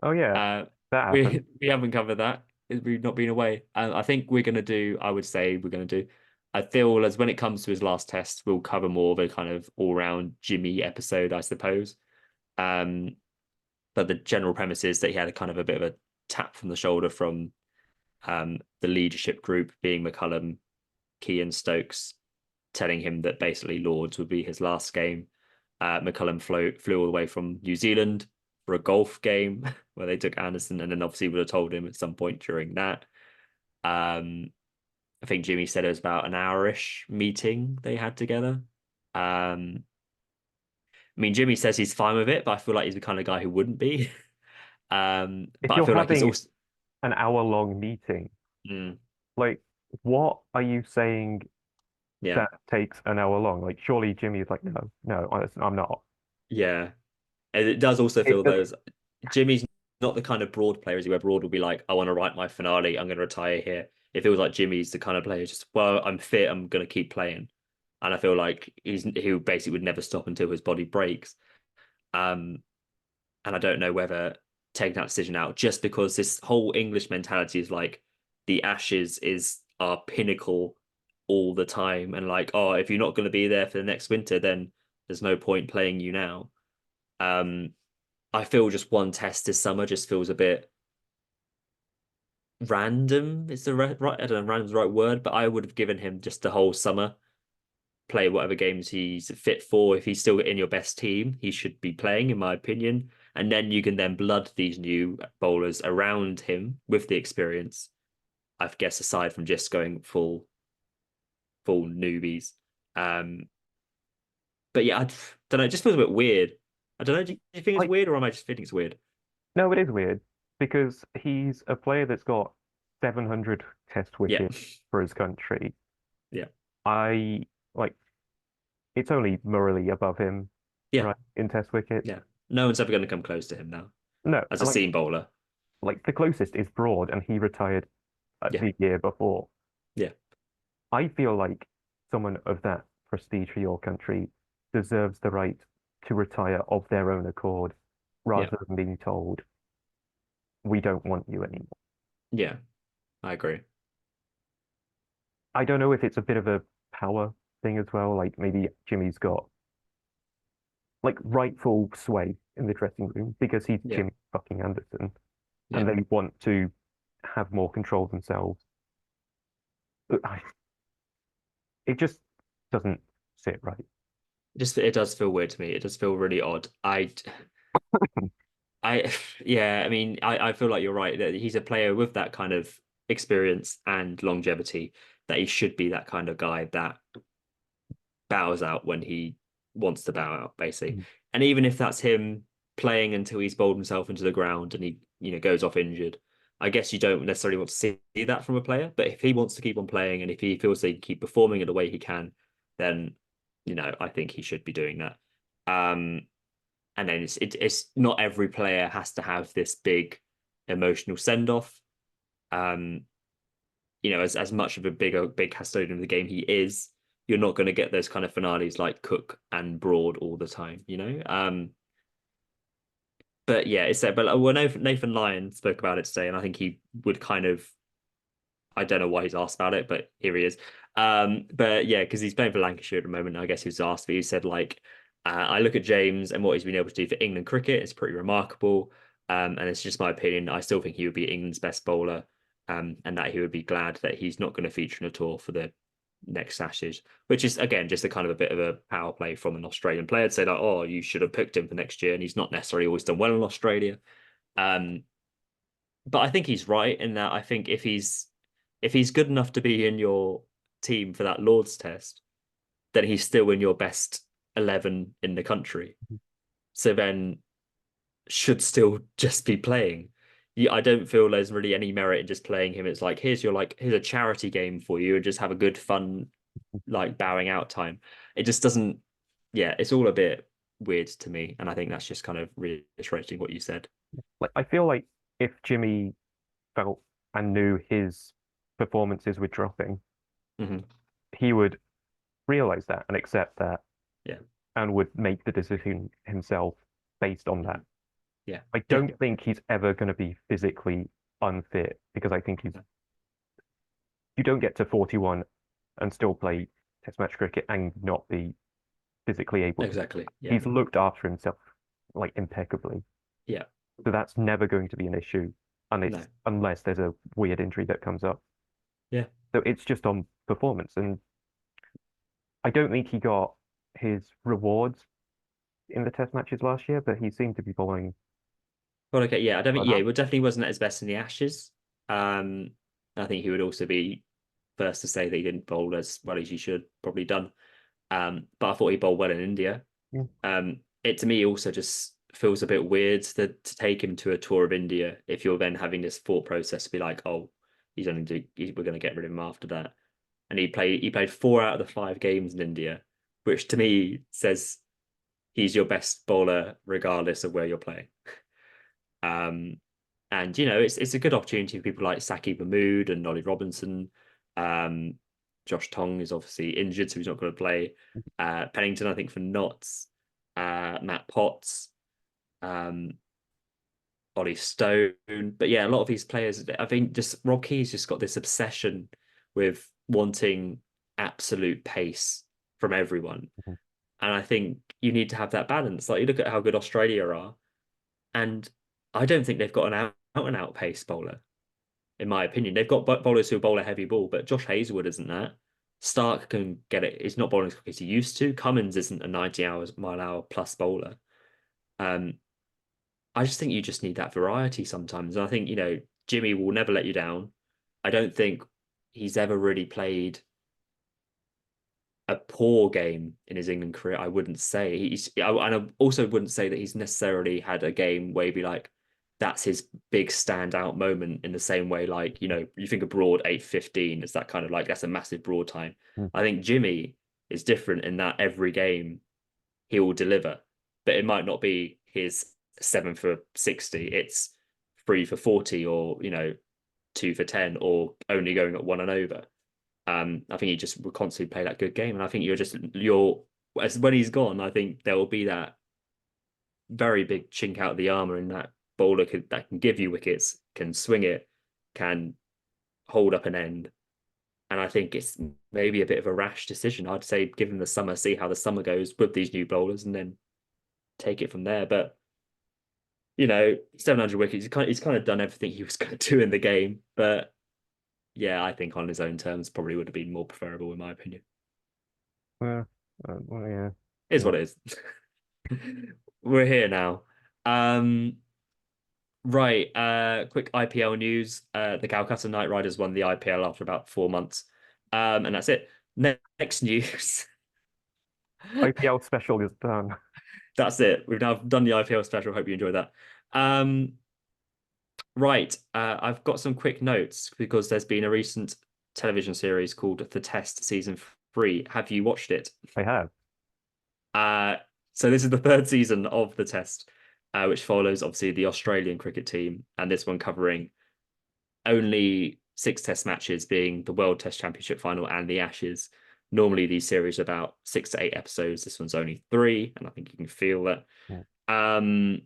Oh yeah, Uh, that happened. we haven't covered that. We've not been away. And I think we're gonna do, I would say we're gonna do, I feel as when it comes to his last test, we'll cover more of a kind of all-round Jimmy episode, I suppose. Um, but the general premise is that he had a kind of a bit of a tap from the shoulder from the leadership group, being McCullum, Key, and Stokes, telling him that basically Lords would be his last game. McCullum flew all the way from New Zealand for a golf game where they took Anderson, and then obviously would have told him at some point during that. Um, I think Jimmy said it was about an hour-ish meeting they had together. Um, I mean, Jimmy says he's fine with it, but I feel like he's the kind of guy who wouldn't be. If But I you're feel like he's having also. an hour-long meeting, Mm, like, what are you saying yeah, that takes an hour long? Like, surely Jimmy is like, no, no, I'm not. yeah. And it does also It feel does. those Jimmy's not the kind of broad player as he where Broad will be like, I want to write my finale, I'm going to retire here. It feels like Jimmy's the kind of player just, well, I'm fit, I'm going to keep playing. And I feel like he basically would never stop until his body breaks. Um, and I don't know whether taking that decision out just because this whole English mentality is like the Ashes is our pinnacle all the time, and like, oh, if you're not going to be there for the next winter, then there's no point playing you now. Um, I feel just one test this summer just feels a bit random. Is the right? I don't know, random's the right word, but I would have given him just the whole summer, play whatever games he's fit for. If he's still in your best team, he should be playing, in my opinion. And then you can then blood these new bowlers around him with the experience. I guess aside from just going full newbies. Um, but yeah, I don't know. It just feels a bit weird. I don't know. Do you think it's Like, weird, or am I just thinking it's weird? no, it is weird because he's a player that's got 700 test Yeah, wickets for his country. yeah, I like it's only Murray above him, yeah, right, in test wickets. yeah. No one's ever going to come close to him now No, as a seam bowler. like the closest is Broad, and he retired Yeah, the year before. yeah, I feel like someone of that prestige for your country deserves the right to retire of their own accord yeah, rather than being told, we don't want you anymore. yeah. I agree. I don't know if it's a bit of a power thing as well. Like maybe Jimmy's got like rightful sway in the dressing room because he's Yeah, Jimmy fucking Anderson and yeah. they want to have more control themselves. It just doesn't sit right. Just it does feel weird to me. It does feel really odd. Yeah. I mean, I feel like you're right that he's a player with that kind of experience and longevity that he should be that kind of guy that bows out when he wants to bow out, basically. Mm. And even if that's him playing until he's bowled himself into the ground and he, goes off injured. I guess you don't necessarily want to see that from a player, but if he wants to keep on playing and if he feels they can keep performing in the way he can, then I think he should be doing that. And then it's not every player has to have this big emotional send off. Um, as much of a big custodian of the game he is, you're not going to get those kind of finales like Cook and Broad all the time. But yeah, it's that. But well, Nathan Lyon spoke about it today, and I think he would kind of. I don't know why he's asked about it, but here he is. But yeah, because he's playing for Lancashire at the moment. I guess he was asked, but he said like, I look at James and what he's been able to do for England cricket is pretty remarkable. And it's just my opinion. I still think he would be England's best bowler, and that he would be glad that he's not going to feature in a tour for the next Ashes, which is again just a kind of a bit of a power play from an Australian player to say like, oh, you should have picked him for next year, and he's not necessarily always done well in Australia. Um, but I think he's right in that I think if he's good enough to be in your team for that Lord's Test, then he's still in your best 11 in the country. So then should still just be playing. I don't feel there's really any merit in just playing him. It's like here's a charity game for you and just have a good fun like bowing out time. It just doesn't. Yeah, it's all a bit weird to me, and I think that's just kind of reiterating what you said. Like I feel like if Jimmy felt and knew his performances were dropping, Hmm. he would realize that and accept that Yeah, and would make the decision himself based on that. yeah, I yeah, don't think he's ever going to be physically unfit because I think you don't get to 41 and still play test match cricket and not be physically able to. exactly. Yeah, He's looked after himself like impeccably. yeah, So that's never going to be an issue no, unless there's a weird injury that comes up. yeah. So it's just on performance. And I don't think he got his rewards in the test matches last year, but he seemed to be bowling Well, okay, yeah, I don't think, quite yeah, hard. he definitely wasn't at his best in the Ashes. Um, I think he would also be first to say that he didn't bowl as well as he should probably done. But I thought he bowled well in India. Yeah. It to me also just feels a bit weird to take him to a tour of India if you're then having this thought process to be like, oh, we're going to get rid of him after that. And he played 4 out of the 5 games in India, which to me says he's your best bowler regardless of where you're playing. Um, and it's a good opportunity for people like Saki Mahmood and Nolly Robinson. Um, Josh Tong is obviously injured, so he's not going to play. Pennington, I think, for Notts. Matt Potts, um, Ollie Stone. But yeah, a lot of these players, I think just Rob Key's just got this obsession with wanting absolute pace from everyone. Mhm. And I think you need to have that balance. Like you look at how good Australia are, and I don't think they've got an out and out pace bowler, in my opinion. They've got bowlers who bowl a heavy ball, but Josh Hazlewood isn't that. Stark can get it. He's not bowling as quick as he used to. Cummins isn't a 90 hours mile hour plus bowler. Um, I just think you just need that variety sometimes. And I think, Jimmy will never let you down. I don't think he's ever really played a poor game in his England career. I wouldn't say and I also wouldn't say that he's necessarily had a game where he'd be like, that's his big standout moment in the same way, like, you think of Broad 8:15, it's that kind of like, that's a massive Broad time. I Mhm. think Jimmy is different in that every game he will deliver, but it might not be his 7 for 60. It's 3 for 40 or, 2 for 10 or only going at one and over. I think he just will constantly play that good game, and I think as when he's gone, I think there will be that very big chink out of the armor in that bowler that can give you wickets, can swing it, can hold up an end. And I think it's maybe a bit of a rash decision. I'd say give him the summer, see how the summer goes with these new bowlers, and then take it from there. But 700 wickets, he's kind of done everything he was going to do in the game. But yeah, I think on his own terms probably would have been more preferable in my opinion. Yeah. Well, yeah. Is Yeah. what it is. We're here now. Um, right. Quick IPL news. The Calcutta Knight Riders won the IPL after about 4 months. And that's it. Next news. IPL special is done. That's it. We've now done the IPL special. Hope you enjoyed that. Um, right. I've got some quick notes because there's been a recent television series called The Test Season 3. Have you watched it? I have. Uh, so this is the third season of The Test, which follows obviously the Australian cricket team, and this one covering only six test matches, being the World Test Championship final and the Ashes. Normally, these series are about 6 to 8 episodes. This one's only three, and I think you can feel that. Mm.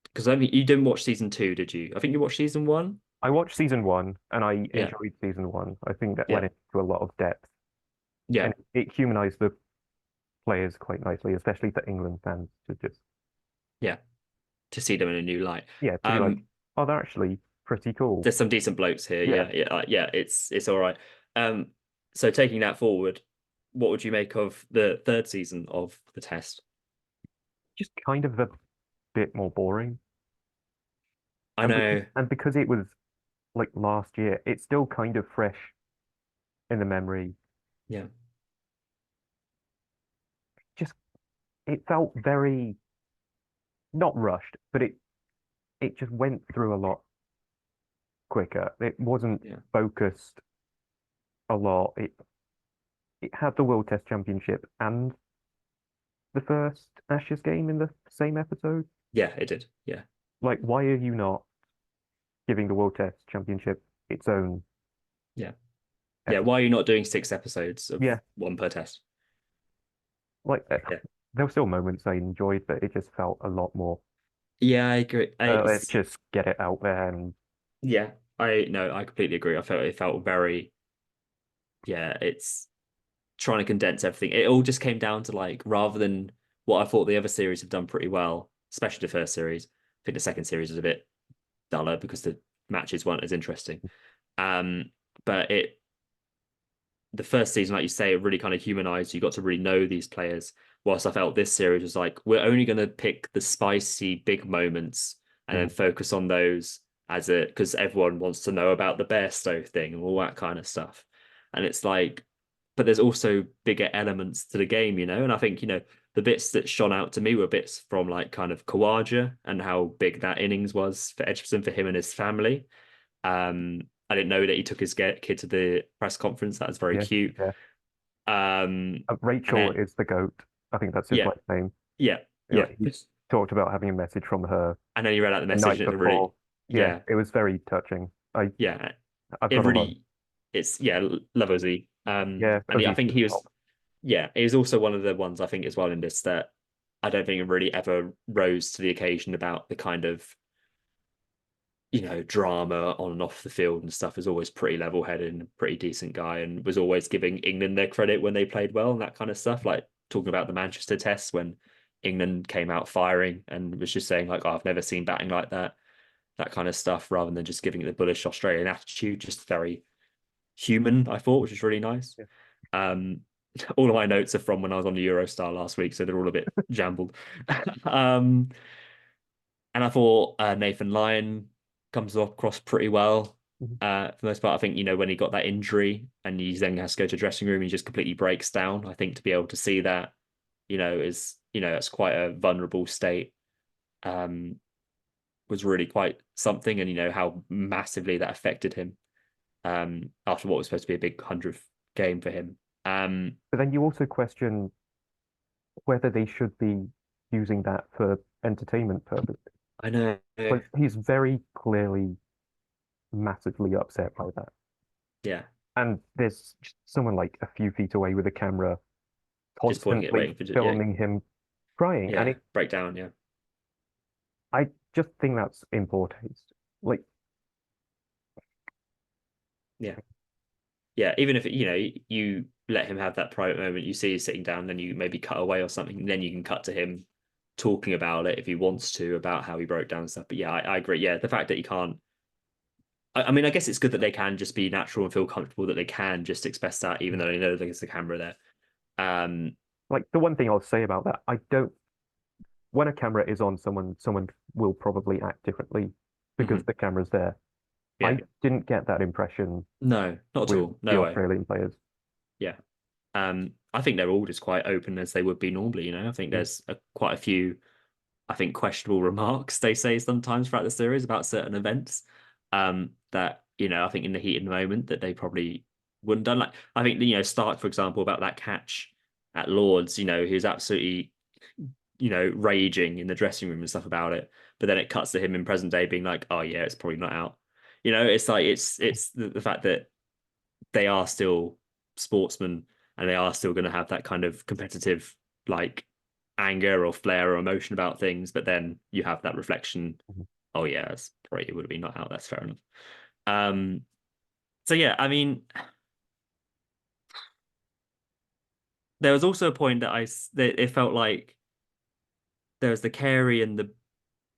Because I mean, you didn't watch season two, did you? I think you watched season one. I watched season one and I Yeah, enjoyed season one. I think that went yeah, into a lot of depth yeah, and it humanized the players quite nicely, especially for England fans to just, yeah. To see them in a new light. yeah, to be like, Um, oh, they're actually pretty cool. there's some decent blokes here. Yeah, Yeah, yeah, yeah. It's all right. Um, so taking that forward, what would you make of the third season of the test? just kind of a bit more boring. I know. And because it was like last year, it's still kind of fresh in the memory. Yeah, Just it felt very not rushed, but it just went through a lot quicker. It wasn't yeah, focused a lot. It had the World Test Championship and the first Ashes game in the same episode. yeah. It did. Yeah, Like, why are you not giving the World Test Championship its own yeah, yeah. episode? Why are you not doing 6 episodes of Yeah, one per test? like Yeah, there were still moments I enjoyed, but it just felt a lot more. yeah. I agree. Let's It's just get it out there and yeah. I no. I completely agree. I felt it felt very yeah. It's trying to condense everything. It all just came down to like rather than what I thought the other series have done pretty well, especially the first series. I think the second series was a bit duller because the matches weren't as interesting. Um, but it the first season, like you say, it really kind of humanized. You got to really know these players. Whilst I felt this series was like, we're only going to pick the spicy big moments and then mm, focus on those as a because everyone wants to know about the Bairstow thing and all that kind of stuff. And it's like, but there's also bigger elements to the game, And I think, the bits that shone out to me were bits from like kind of Kawaja and how big that innings was for Edgerton for him and his family. I didn't know that he took his kid to the press conference. That was very yeah, cute. yeah. And Rachel then is the goat. I think that's his yeah, wife's name. yeah, You yeah. know, he talked about having a message from her And then he read out the the message night and it really, before. Yeah, yeah, it was very touching. yeah. I've It got a lot. really, it's yeah, love Ozzy. Yeah, And I Ozzy's think just he was, top. yeah, he was also one of the ones I think as well in this that I don't think it really ever rose to the occasion about the kind of drama on and off the field and stuff is always pretty level headed and pretty decent guy and was always giving England their credit when they played well and that kind of stuff. Like talking about the Manchester test when England came out firing and was just saying like, oh, I've never seen batting like that kind of stuff, rather than just giving it the bullish Australian attitude, just very human, I thought, which is really nice. Yeah. Um, all of my notes are from when I was on the Eurostar last week, so they're all a bit jumbled. um, and I thought Nathan Lyon comes across pretty well. Mhm. For the most part, I think, when he got that injury and he then has to go to the dressing room, he just completely breaks down. I think to be able to see that, is, it's quite a vulnerable state, um, was really quite something. And, how massively that affected him after what was supposed to be a big 100th game for him. But then you also question whether they should be using that for entertainment purposes. I know. But he's very clearly massively upset by that. Yeah. And there's just someone like a few feet away with a camera Just pointing it, constantly waiting for, yeah, filming him crying. And yeah, breakdown. Yeah. I just think that's in poor taste. Like, Yeah. Yeah, even if you let him have that private moment, you see he's sitting down, then you maybe cut away or something, then you can cut to him talking about it if he wants to, about how he broke down and stuff. But yeah, I agree. Yeah, the fact that he can't. I mean, I guess it's good that they can just be natural and feel comfortable that they can just express that, even though they know there's the camera there. Um, like the one thing I'll say about that, I don't when a camera is on someone, someone will probably act differently because mhm. the camera's there. I Yeah, didn't get that impression no, not at with all. the No way. Australian players. Yeah, I think they're all just quite open as they would be normally. I think Mm, there's quite a few, I think, questionable remarks they say sometimes throughout the series about certain events. That I think in the heat of the moment that they probably wouldn't done. Like I think Stark, for example, about that catch at Lords. He was absolutely raging in the dressing room and stuff about it. But then it cuts to him in present day being like, "Oh yeah, it's probably not out." It's like it's the fact that they are still sportsmen and they are still going to have that kind of competitive like anger or flair or emotion about things, but then you have that reflection. mhm. Oh yeah, it's probably it would have been not out. That's fair enough. Um, so yeah, I mean, there was also a point that it felt like there was the Carey and the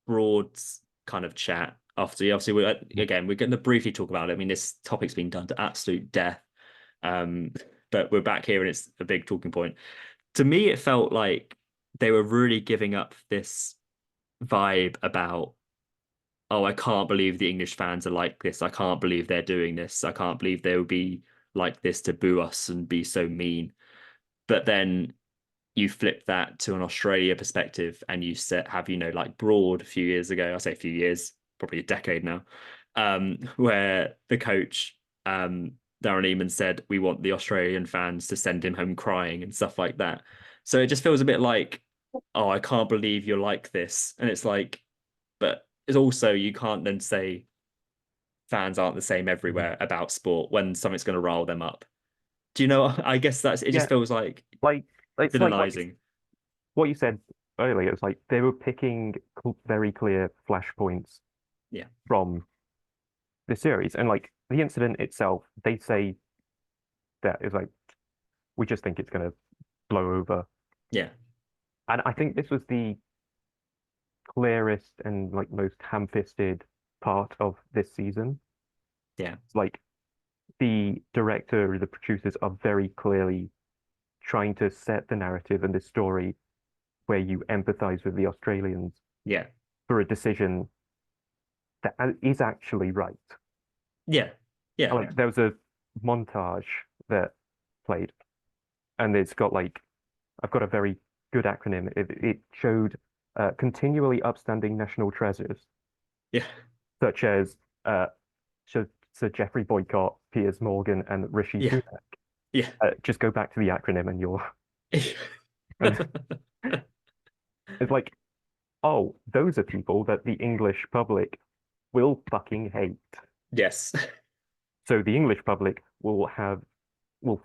Broads kind of chat after. Obviously, we're going to briefly talk about it. I mean, this topic's been done to absolute death. Um, but we're back here and it's a big talking point. To me, it felt like they were really giving up this vibe about, oh, I can't believe the English fans are like this. I can't believe they're doing this. I can't believe they would be like this to boo us and be so mean. But then you flip that to an Australia perspective and you have, like Broad a few years ago, I say a few years, probably a decade now, where the coach, Darren Eamon said, we want the Australian fans to send him home crying and stuff like that. So it just feels a bit like, oh, I can't believe you're like this. And it's like, but it's also, you can't then say fans aren't the same Mhm. everywhere about sport when something's going to rile them up. Do you know? I guess it just Yeah, feels like like it's like villainizing. what you said earlier. It's like they were picking very clear flashpoints Yeah. from the series, and like the incident itself, they say that is like we just think it's gonna blow over, Yeah. and I think this was the clearest and like most ham-fisted part of this season. Yeah. Like the director, the producers are very clearly trying to set the narrative and the story where you empathize with the Australians Yeah. for a decision that is actually right. Yeah. Yeah. Like there was a montage that played, and it's got like I've got a very good acronym. It showed continually upstanding national treasures Yeah. such as uh, Sir Geoffrey Boycott, Piers Morgan, and Rishi Yeah. Sunak. Yeah. Just go back to the acronym and you'll and it's like, oh, those are people that the English public will fucking hate. Yes. So the English public will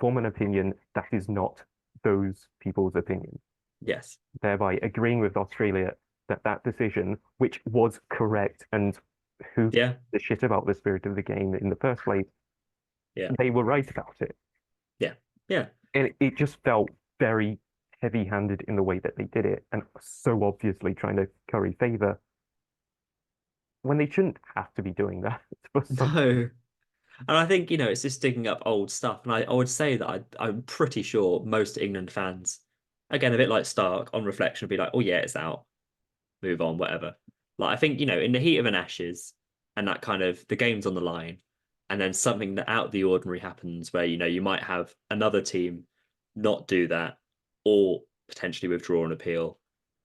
form an opinion that is not those people's opinion, Yes. thereby agreeing with Australia that that decision, which was correct, and who Yeah. the shit about the spirit of the game in the first place, Yeah. they were right about it. Yeah. Yeah. And it just felt very heavy-handed in the way that they did it, and so obviously trying to curry favor when they shouldn't have to be doing that for some. No. And I think, it's just digging up old stuff. And I would say that I'm pretty sure most England fans, again, a bit like Stark, on reflection, would be like, oh, yeah, it's out. Move on, whatever. Like, I think, in the heat of an Ashes and that kind of the game's on the line, and then something that out of the ordinary happens where, you might have another team not do that or potentially withdraw an appeal,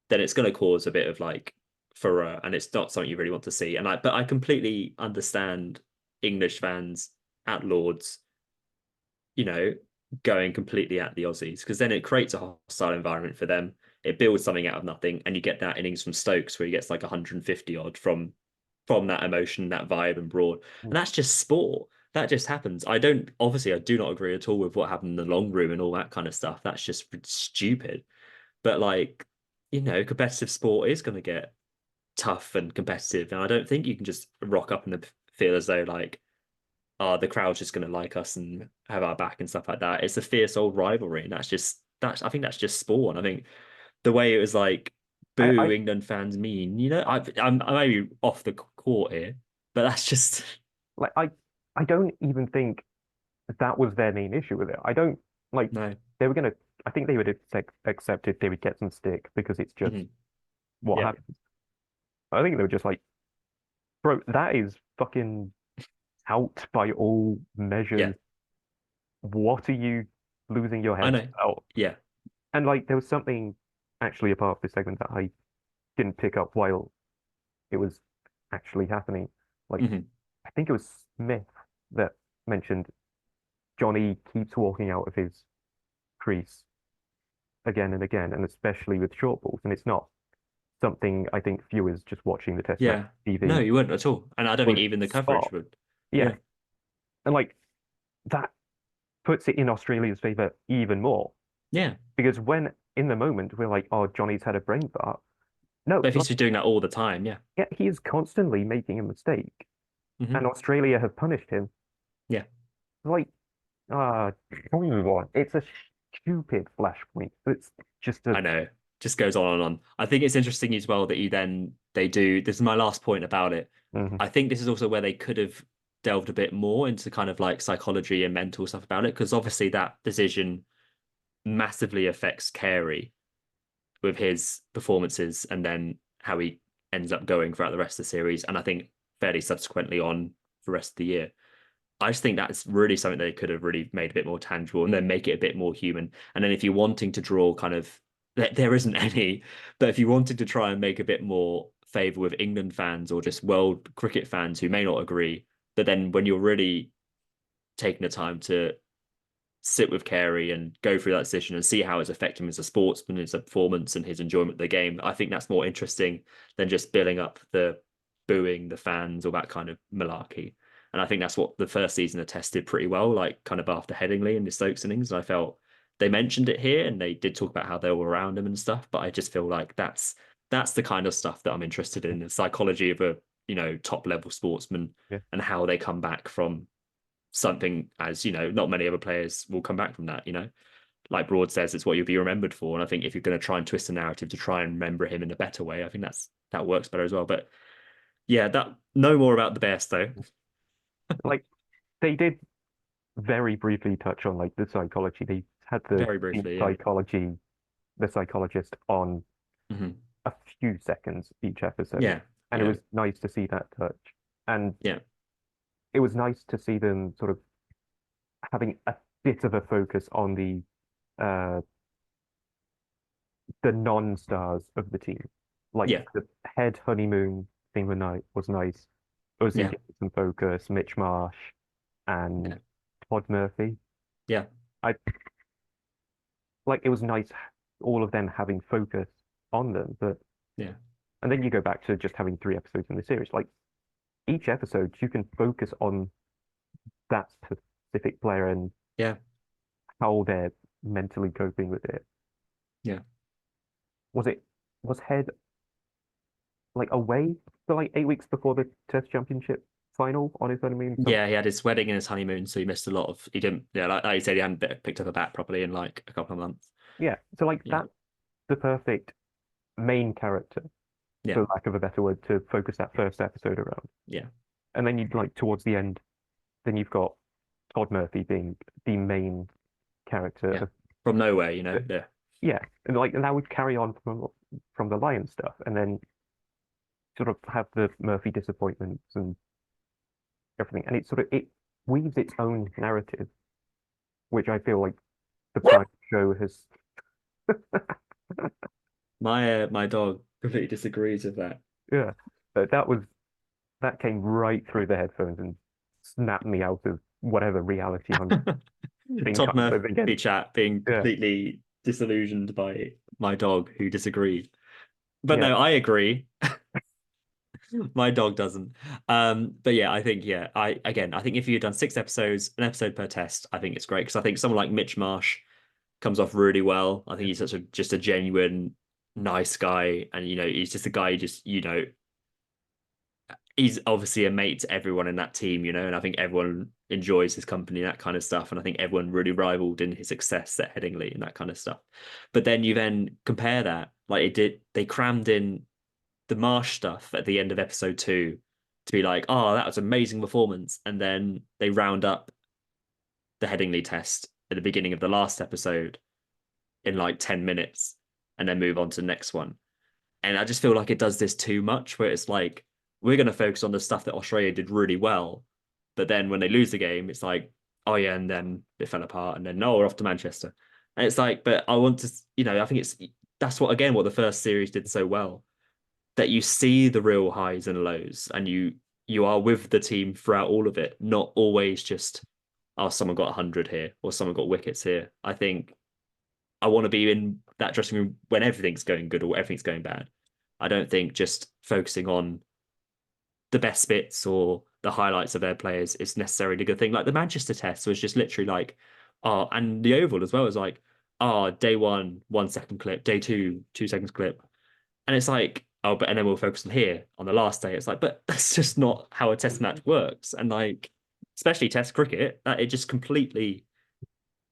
then it's going to cause a bit of like furor, and it's not something you really want to see. But I completely understand English fans at Lords, you know, going completely at the Aussies because then it creates a hostile environment for them. It builds something out of nothing, and you get that innings from Stokes where he gets like 150 odd from that emotion, that vibe, and Broad, and that's just sport. That just happens. I do not agree at all with what happened in the long room and all that kind of stuff. That's just stupid. But like, competitive sport is going to get tough and competitive, and I don't think you can just rock up and feel as though like, the crowd's just going to like us and have our back and stuff like that. It's a fierce old rivalry, and I think that's just sport. I think the way it was like, boo I England fans mean, I'm maybe off the court here, but that's just like I don't even think that was their main issue with it. I don't like no. they were gonna. I think they would accept if they would get some stick because it's just Mhm. what Yeah, happens. I think they were just like, bro, that is fucking out by all yeah, measures. What are you losing your I head. know. Oh, Yeah. and like there was something actually a part of this segment that I didn't pick up while it was actually happening. Like Hmm. I think it was Smith that mentioned Johnny keeps walking out of his crease again and again, and especially with short balls. And it's not something I think viewers just watching the test match Yeah. No, TV you wouldn't at all. And I don't think would even the coverage spot. would. Yeah. Yeah. And like that puts it in Australia's favor even more. Yeah. Because when in the moment we're like, oh, Johnny's had a brain fart. No, But if he's like, just doing that all the time, yeah. yeah, he is constantly making a mistake. And Hmm. Australia have punished him. Yeah. Like, ah, come on. It's a stupid flashpoint. It's just a I know. Just goes on and on. I think it's interesting as well that they do. This is my last point about it. mhm, I think this is also where they could have delved a bit more into kind of like psychology and mental stuff about it, because obviously that decision massively affects Carey with his performances and then how he ends up going throughout the rest of the series. And I think fairly subsequently on the rest of the year. I just think that's really something they could have really made a bit more tangible and then make it a bit more human. And then if you're wanting to draw kind of there isn't any, but if you wanted to try and make a bit more favour with England fans or just world cricket fans who may not agree, but then when you're really taking the time to sit with Carey and go through that decision and see how it's affected him as a sportsman, his performance and his enjoyment of the game, I think that's more interesting than just billing up the booing, the fans, all that kind of malarkey. And I think that's what the first season attested pretty well, like kind of after Headingley and the Stokes innings. And I felt they mentioned it here and they did talk about how they were around him and stuff. But I just feel like that's the kind of stuff that I'm interested in, the psychology of a top level sportsman yeah. and how they come back from something as not many other players will come back from that. Like Broad says, it's what you'll be remembered for. And I think if you're going to try and twist the narrative to try and remember him in a better way, I think that works better as well. But yeah, that no more about the best though. Like they did very briefly touch on like the psychology. They had Very the briefly, yeah. psychology, the psychologist on Hmm. a few seconds each episode. Yeah, And it yeah, was nice to see that touch. And yeah, it was nice to see them sort of having a bit of a focus on uh the non-stars of the team. Like yeah, the head honeymoon thing was nice. Ozzy yeah, getting some focus, Mitch Marsh yeah, and Todd Murphy. yeah, I like it was nice all of them having focus on them, but yeah, and then you go back to just having 3 episodes in the series. Like each episode you can focus on that specific player and yeah, how they're mentally coping with it. yeah. Was it was Head like away for like 8 weeks before the Test Championship final on his honeymoon? Some Yeah, he had his wedding and his honeymoon, so he missed a lot of. He didn't. Yeah, like you said, he hadn't picked up a bat properly in like a couple of months. yeah. So like Yeah, that's the perfect main character, yeah, for lack of a better word, to focus that first episode around. yeah, And then you'd like towards the end, then you've got Todd Murphy being the main yeah. character. From nowhere, Yeah, Yeah, and like and that would carry on from the Lion stuff, and then sort of have the Murphy disappointments and everything, and it weaves its own narrative, which I feel like the Prime show has. my dog completely disagrees with that. Yeah, but that came right through the headphones and snapped me out of whatever reality I'm being Todd kind of living in. Murphy chat being Yeah, completely disillusioned by my dog who disagreed. But yeah, no, I agree. My dog doesn't. But yeah, I think I think if you'd done 6 episodes, an episode per test, I think it's great because I think someone like Mitch Marsh comes off really well. I think he's such a just a genuine nice guy, and he's just a guy who just he's obviously a mate to everyone in that team, and I think everyone enjoys his company, that kind of stuff. And I think everyone really rivaled in his success at Headingley and that kind of stuff. But then you then compare that, like they crammed in the Marsh stuff at the end of episode 2 to be like, oh, that was an amazing performance. And then they round up the Headingley test at the beginning of the last episode in like 10 minutes and then move on to the next one. And I just feel like it does this too much, where it's like, we're going to focus on the stuff that Australia did really well. But then when they lose the game, it's like, oh yeah, and then it fell apart, and then no, we're off to Manchester. And it's like, but I want to, I think that's what again what the first series did so well, that you see the real highs and lows, and you are with the team throughout all of it, not always just, oh, someone got 100 here or someone got wickets here. I think I want to be in that dressing room when everything's going good or everything's going bad. I don't think just focusing on the best bits or the highlights of their players is necessarily a good thing. Like the Manchester test was just literally like, oh, and the Oval as well was like, oh, day one, 1 second clip, day two, 2 seconds clip. And it's like, oh, but and then we'll focus on here on the last day. It's like, but that's just not how a test match works. And like, especially test cricket, that it just completely,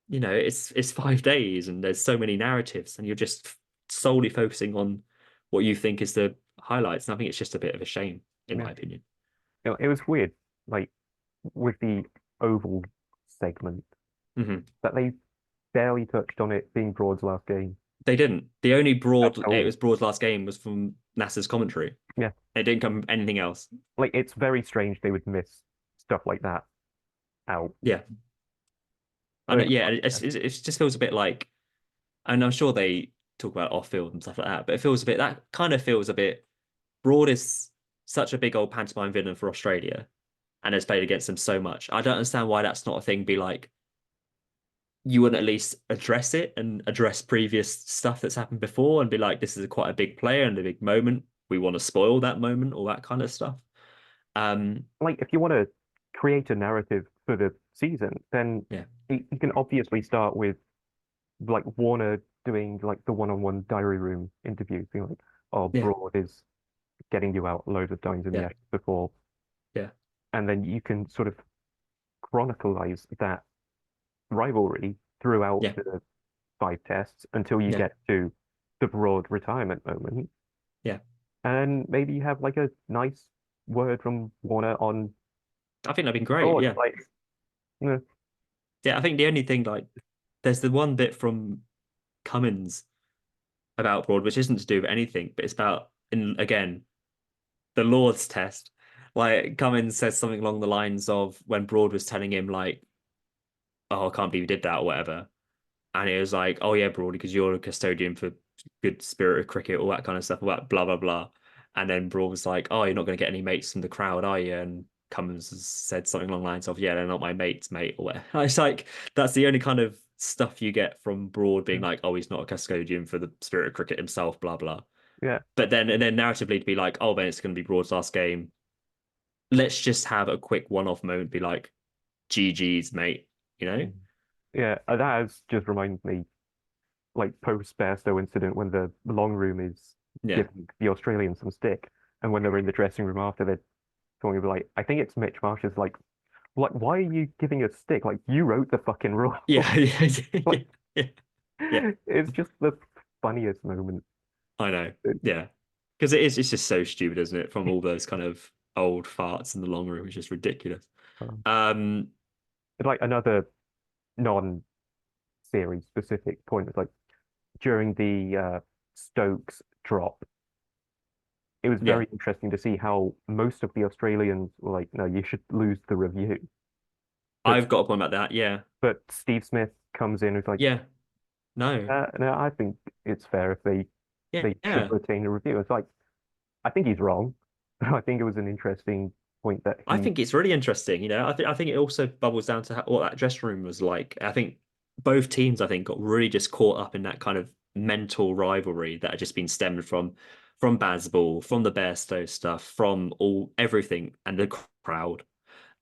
it's 5 days and there's so many narratives and you're just solely focusing on what you think is the highlights. And I think it's just a bit of a shame, in Yeah. my opinion. It was weird, like with the oval segment, Hmm. that they barely touched on it being Broad's last game. They didn't. The only That's it all. was Broad's last game was from NASA's commentary. Yeah, It didn't come from anything else. like it's very strange they would miss stuff like that out. Yeah. And But yeah, it just feels a bit like, and I'm sure they talk about off field and stuff like that, but it feels a bit, that kind of feels a bit, Broad is such a big old pantomime villain for Australia and has played against them so much. I don't understand why that's not a thing. Be like, you wouldn't at least address it and address previous stuff that's happened before and be like, this is quite a big player and a big moment. We want to spoil that moment or that kind of stuff. Um, like if you want to create a narrative for the season, then yeah, you can obviously start with like Warner doing like the one-on-one diary room interviews, being like, "Oh, yeah, Broad is getting you out loads of times in the yeah, Ashes before," yeah, and then you can sort of chronicleize that rivalry throughout yeah, the 5 tests until you yeah, get to the Broad retirement moment, yeah. and maybe you have like a nice word from Warner on I think that'd been great. Broad, Yeah. like, you know, Yeah. I think the only thing, like, there's the one bit from Cummins about Broad, which isn't to do with anything, but it's about, in again, the Lord's test. Like, Cummins says something along the lines of when Broad was telling him, like, oh, I can't believe you did that or whatever. And it was like, oh yeah, Broadie, because you're a custodian for good spirit of cricket, all that kind of stuff, all that blah blah blah. And then Broad was like, oh, you're not going to get any mates from the crowd, are you? And Cummins has said something along the lines of, yeah, they're not my mates, mate, or whatever. It's like that's the only kind of stuff you get from Broad being like, oh, he's not a custodian for the spirit of cricket himself, blah blah. yeah. But then and then narratively to be like, oh, then it's going to be Broad's last game. Let's just have a quick one-off moment, be like, GG's, mate, you know? Mm. Yeah, that has just reminded me, like post Bairstow incident when the long room is Yeah. giving the Australians some stick, and when they're in the dressing room after, they're talking about like, I think it's Mitch Marsh is like, why are you giving us stick? Like you wrote the fucking rule. Yeah, yeah, yeah, Like yeah. Yeah, it's just the funniest moment. I know. Yeah. Because it's just so stupid, isn't it? From all those kind of old farts in the long room, it's just ridiculous. Um, Um, like another non-series specific point is like during the Stokes drop, it was yeah, very interesting to see how most of the Australians were like, no, you should lose the review. But I've got a point about that. Yeah. Steve Smith comes in and is like, Yeah. No. no, I think it's fair if Yeah. they should Yeah. retain the review. It's like I think he's wrong, but I think it was an interesting point that I he think it's really interesting. I think it also bubbles down to what that dressing room was like. I think both teams, I think, got really just caught up in that kind of mental rivalry that had just been stemmed from Bazball, from the Bairstow stuff, from all everything and the crowd.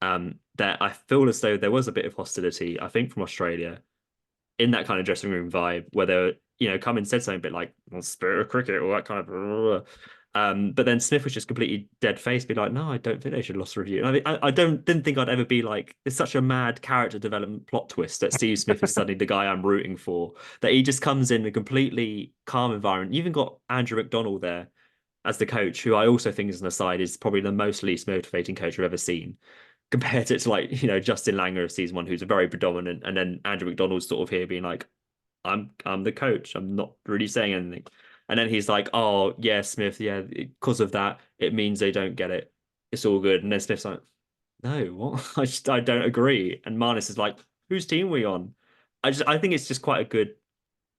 That I feel as though there was a bit of hostility, I think, from Australia in that kind of dressing room vibe, where they were, come and said something a bit like well, spirit of cricket or that kind of. But then Smith was just completely dead faced, be like, no, I don't think they should have lost the review. And I didn't think I'd ever be like, it's such a mad character development plot twist that Steve Smith is suddenly the guy I'm rooting for. That he just comes in a completely calm environment. You even got Andrew McDonald there as the coach, who I also think, as an aside, is probably the most least motivating coach I've ever seen. Compared it to like, Justin Langer of season one, who's a very predominant, and then Andrew McDonald's sort of here being like, I'm the coach. I'm not really saying anything. And then he's like, oh yeah, Smith, yeah, because of that, it means they don't get it. It's all good. And then Smith's like, no, what? I don't agree. And Marnus is like, whose team are we on? I think it's just quite a good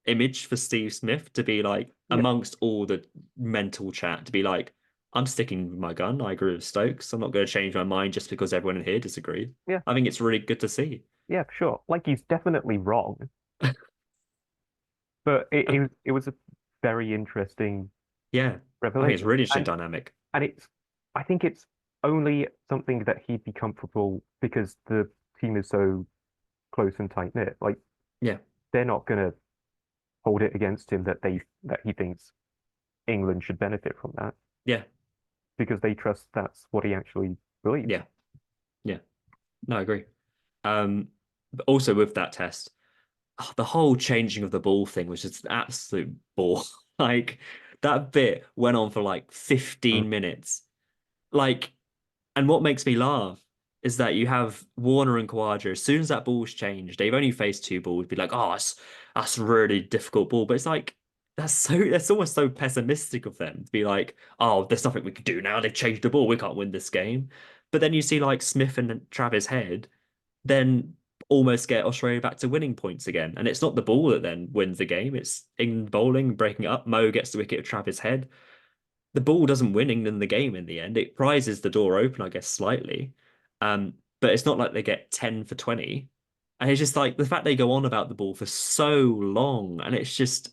image for Steve Smith to be like Yeah, amongst all the mental chat to be like, I'm sticking with my gun. I agree with Stokes. I'm not going to change my mind just because everyone in here disagrees. yeah, I think it's really good to see. yeah, sure. Like he's definitely wrong, but it was a very interesting Yeah, I think it's a revelation, really interesting dynamic. and it's I think it's only something that he'd be comfortable because the team is so close and tight knit. Like Yeah, they're not gonna hold it against him that he thinks England should benefit from that yeah, because they trust that's what he actually believes. yeah, yeah. No, I agree. But also with that test, the whole changing of the ball thing was just an absolute bore. Like that bit went on for like Mm. 15 minutes. Like, and what makes me laugh is that you have Warner and Khawaja. As soon as that ball's changed, they've only faced two balls. Be like, oh, that's a really difficult ball. But it's like that's almost so pessimistic of them to be like, oh, there's nothing we can do now. They've changed the ball. We can't win this game. But then you see like Smith and Travis Head then almost get Australia back to winning points again. And it's not the ball that then wins the game. It's England bowling, breaking it up. Mo gets the wicket of Travis Head. The ball doesn't win England the game in the end. It prizes the door open, I guess, slightly. But it's not like they get 10 for 20. And it's just like the fact they go on about the ball for so long. And it's just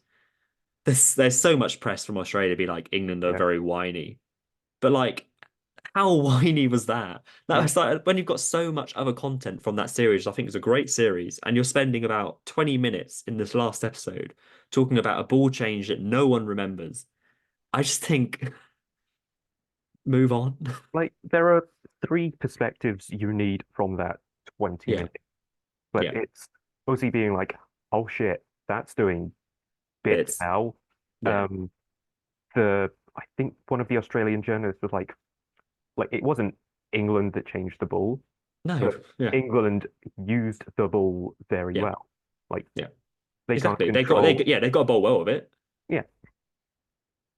there's so much press from Australia to be like England are Yeah, very whiny. But like how whiny was that? That yeah, was like when you've got so much other content from that series, I think it's a great series, and you're spending about 20 minutes in this last episode talking about a ball change that no one remembers. I just think move on. like there are three perspectives you need from that 20 Yeah, minutes, but yeah. it's Ozzy being like, oh shit, that's doing bits It's now. yeah. Um, the I think one of the Australian journalists was like it wasn't England that changed the ball, No, but yeah, England used the ball very yeah, well. Like yeah. they can't Exactly. control, They've got a bowl well with it. yeah.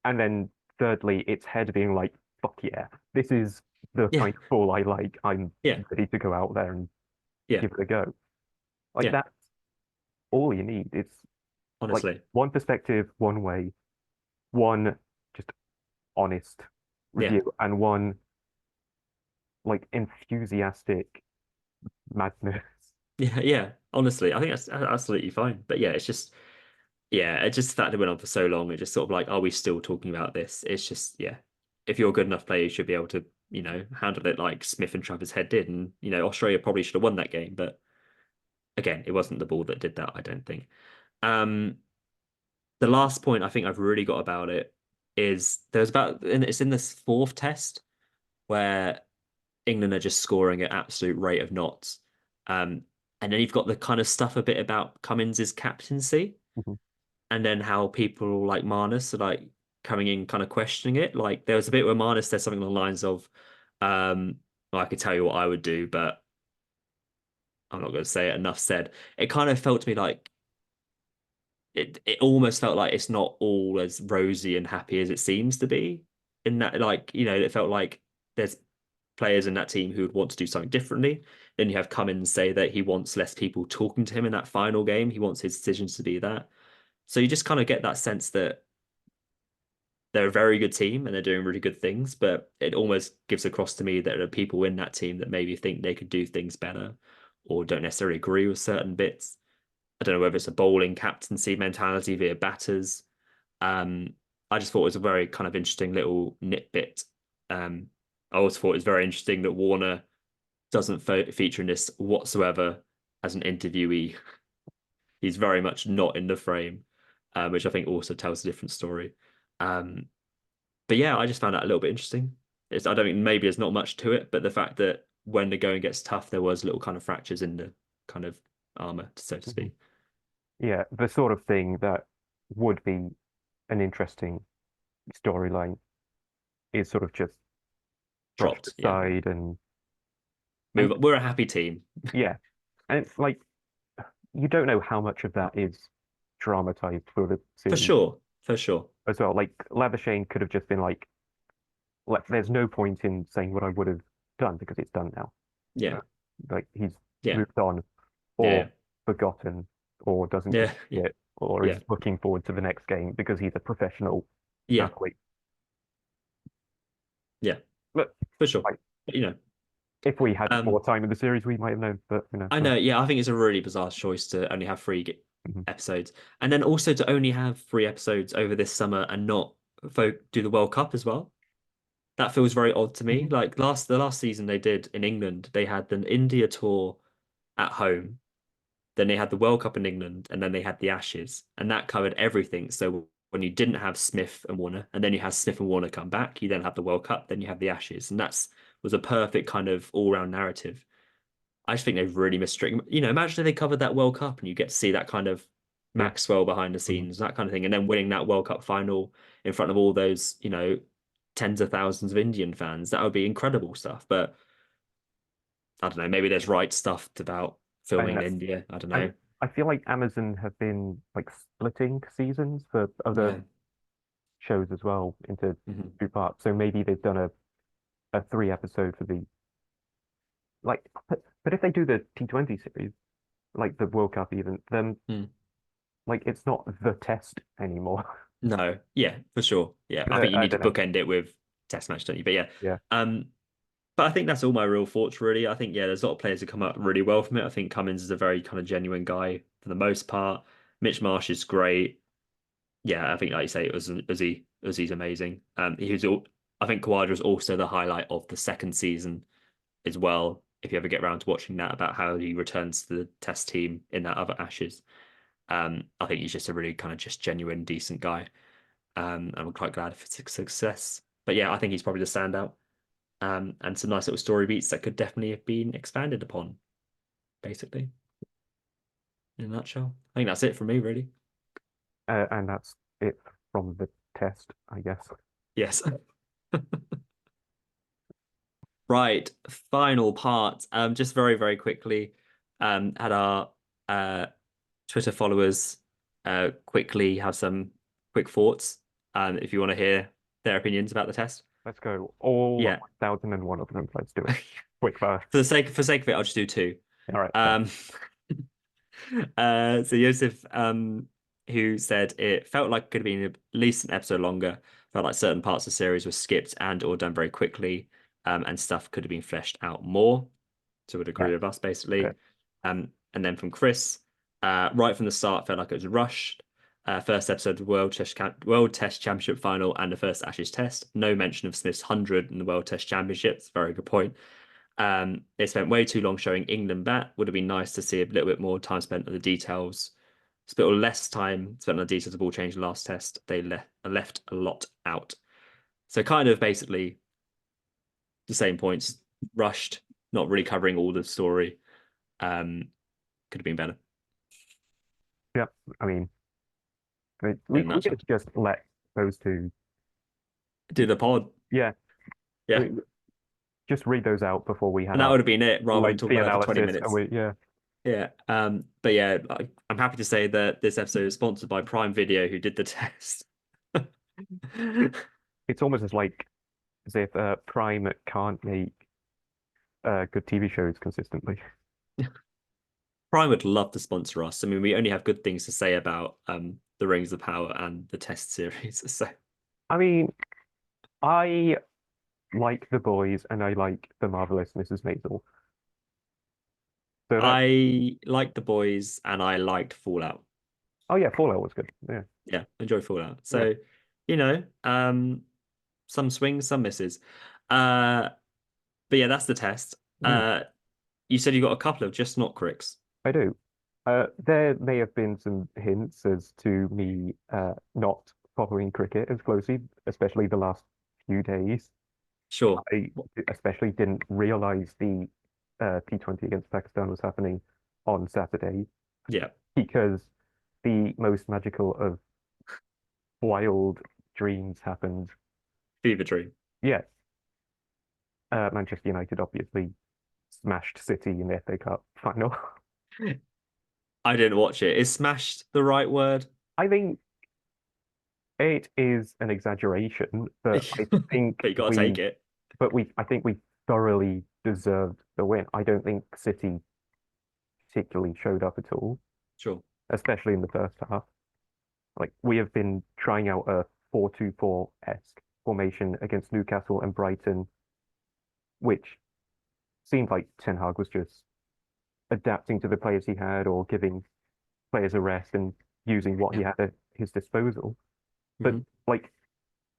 And then thirdly, it's Head being like, fuck yeah, this is the Yeah, kind of ball I like. I'm yeah, ready to go out there and yeah, give it a go. Like yeah. that's all you need. It's like Honestly. one perspective, one way, one just honest Yeah. review, and one like enthusiastic madness. Yeah, yeah. Honestly, I think that's absolutely fine. But yeah, it's just yeah, it just the fact it went on for so long, it just sort of like, are we still talking about this? It's just, yeah. If you're a good enough player, you should be able to, handle it like Smith and Travis Head did. And, Australia probably should have won that game. But again, it wasn't the ball that did that, I don't think. Um, the last point I think I've really got about it is and it's in this fourth test where England are just scoring at absolute rate of knots. Um, and then you've got the kind of stuff a bit about Cummins's captaincy Mhm. and then how people like Marnus are like coming in kind of questioning it. Like there was a bit where Marnus said something along the lines of, well, I could tell you what I would do, but I'm not going to say it. Enough said. It kind of felt to me like it almost felt like it's not all as rosy and happy as it seems to be. In that, like, it felt like there's players in that team who would want to do something differently. Then you have Cummins say that he wants less people talking to him in that final game. He wants his decisions to be that. So you just kind of get that sense that they're a very good team and they're doing really good things, but it almost gives across to me that there are people in that team that maybe think they could do things better or don't necessarily agree with certain bits. I don't know whether it's a bowling captaincy mentality via batters. Um, I just thought it was a very kind of interesting little nitbit. Um, I also thought it was very interesting that Warner doesn't feature in this whatsoever as an interviewee. He's very much not in the frame, which I think also tells a different story. Um, but yeah, I just found that a little bit interesting. I don't think maybe there's not much to it, but the fact that when the going gets tough, there was little kind of fractures in the kind of armor, so to Mhm. speak. Yeah, the sort of thing that would be an interesting storyline is sort of just brushed Dropped. Yeah. aside and Move on. We're a happy team. yeah. And it's like you don't know how much of that is dramatized for the For series sure. For sure. as well. Like Labuschagne could have just been like, there's no point in saying what I would have done because it's done now. Yeah. Like he's Yeah. moved on Yeah. or forgotten or doesn't give Yeah. a Yeah. shit or Yeah. is looking forward to the next game because he's a professional Yeah. athlete. Yeah. But For sure. like, But, you know, if we had um, more time in the series, we might have known. But I know. Yeah, I think it's a really bizarre choice to only have mhm. episodes, and then also to only have 3 episodes over this summer and not do the World Cup as well. That feels very odd to me. Mhm. Like the last season they did in England, they had the India tour at home, then they had the World Cup in England, and then they had the Ashes, and that covered everything. So when you didn't have Smith and Warner, and then you had Smith and Warner come back, you then have the World Cup, then you have the Ashes, and that's was a perfect kind of all-round narrative. I just think they've really misstricken. Imagine if they covered that World Cup and you get to see that kind of Yeah. Maxwell behind the Mhm. scenes, that kind of thing, and then winning that World Cup final in front of all those, tens of thousands of Indian fans. That would be incredible stuff. But I don't know, maybe there's right stuff about filming in Uh, India. I don't I know. I feel like Amazon have been like splitting seasons for other Yeah. shows as well into Hmm. two parts. So maybe they've done a three episode for the like but if they do the T20 series, like the World Cup even, then Mm. like it's not the test anymore. No, yeah, for sure. Yeah, I think you I need to don't know. bookend it with test match, don't you? But yeah. Yeah. Um, But I think that's all my real thoughts, really. I think, yeah, there's a lot of players who come up really well from it. I think Cummins is a very kind of genuine guy for the most part. Mitch Marsh is great. Yeah, I think, like you say, Uzi's amazing. I think Khawaja was also the highlight of the second season as well. If you ever get around to watching that about how he returns to the test team in that other Ashes, I think he's just a really kind of just genuine, decent guy. I'm quite glad for his success. But yeah, I think he's probably the standout. And some nice little story beats that could definitely have been expanded upon, basically, in a nutshell. I think that's it from me, really. And that's it from the test, I guess. Yes. Right, final part. Just very, very quickly, had our uh Twitter followers quickly have some quick thoughts. If you want to hear their opinions about the test. Let's go. All Yeah. 1001 of them. Let's do it. Quick fast. For sake of it, I'll just do two. All right, fine. Um, so Yosef, who said it felt like it could have been at least an episode longer. Felt like certain parts of the series were skipped and or done very quickly, and stuff could have been fleshed out more. So would Yeah. agree with us Okay. basically. And then from Chris, right from the start, felt like it was rushed. First episode of the World Test Championship final and the first Ashes Test. No mention of Smith's 100 in the World Test Championships. Very good point. They spent way too long showing England bat. Would have been nice to see a little bit more time spent on the details. Spent less time spent on the details of the ball change last test. They left a lot out. So kind of basically the same points. Rushed, not really covering all the story. Could have been better Yeah. I mean, in we a could nutshell. just let those two. Do the pod. Yeah. I Yeah. mean, just read those out before we had And that our would have been it rather than talk lengthy about that for 20 analysis. And minutes. we, yeah, Yeah. But yeah, I'm happy to say that this episode is sponsored by Prime Video, who did the test. it's almost as if Prime can't make good TV shows consistently. Prime would love to sponsor us. I mean, we only have good things to say about the Rings of Power and the Test series. So I mean, I like The Boys and I like The Marvelous Mrs. Maisel. So that, I liked The Boys and I liked Fallout. oh yeah, Fallout was good. Yeah, Yeah, enjoy Fallout. yeah. So, you know, some swings, some misses. Uh, but yeah, that's the test. Mm, You said you got a couple of just not cricks. I do. There may have been some hints as to me not following cricket as closely, especially the last few days. Sure. I especially didn't realize the T20 against Pakistan was happening on Saturday Yeah, because the most magical of wild dreams happened. fever dream. Yeah, Manchester United obviously smashed City in the FA Cup final. I didn't watch it. Is smashed the right word? I think it is an exaggeration, but I think But you got to take it. I think we thoroughly deserved the win. I don't think City particularly showed up at all, Sure. especially in the first half. Like we have been trying out a 4-2-4-esque formation against Newcastle and Brighton, which seemed like Ten Hag was just adapting to the players he had or giving players a rest and using what he Yeah. had at his disposal. But Hmm. like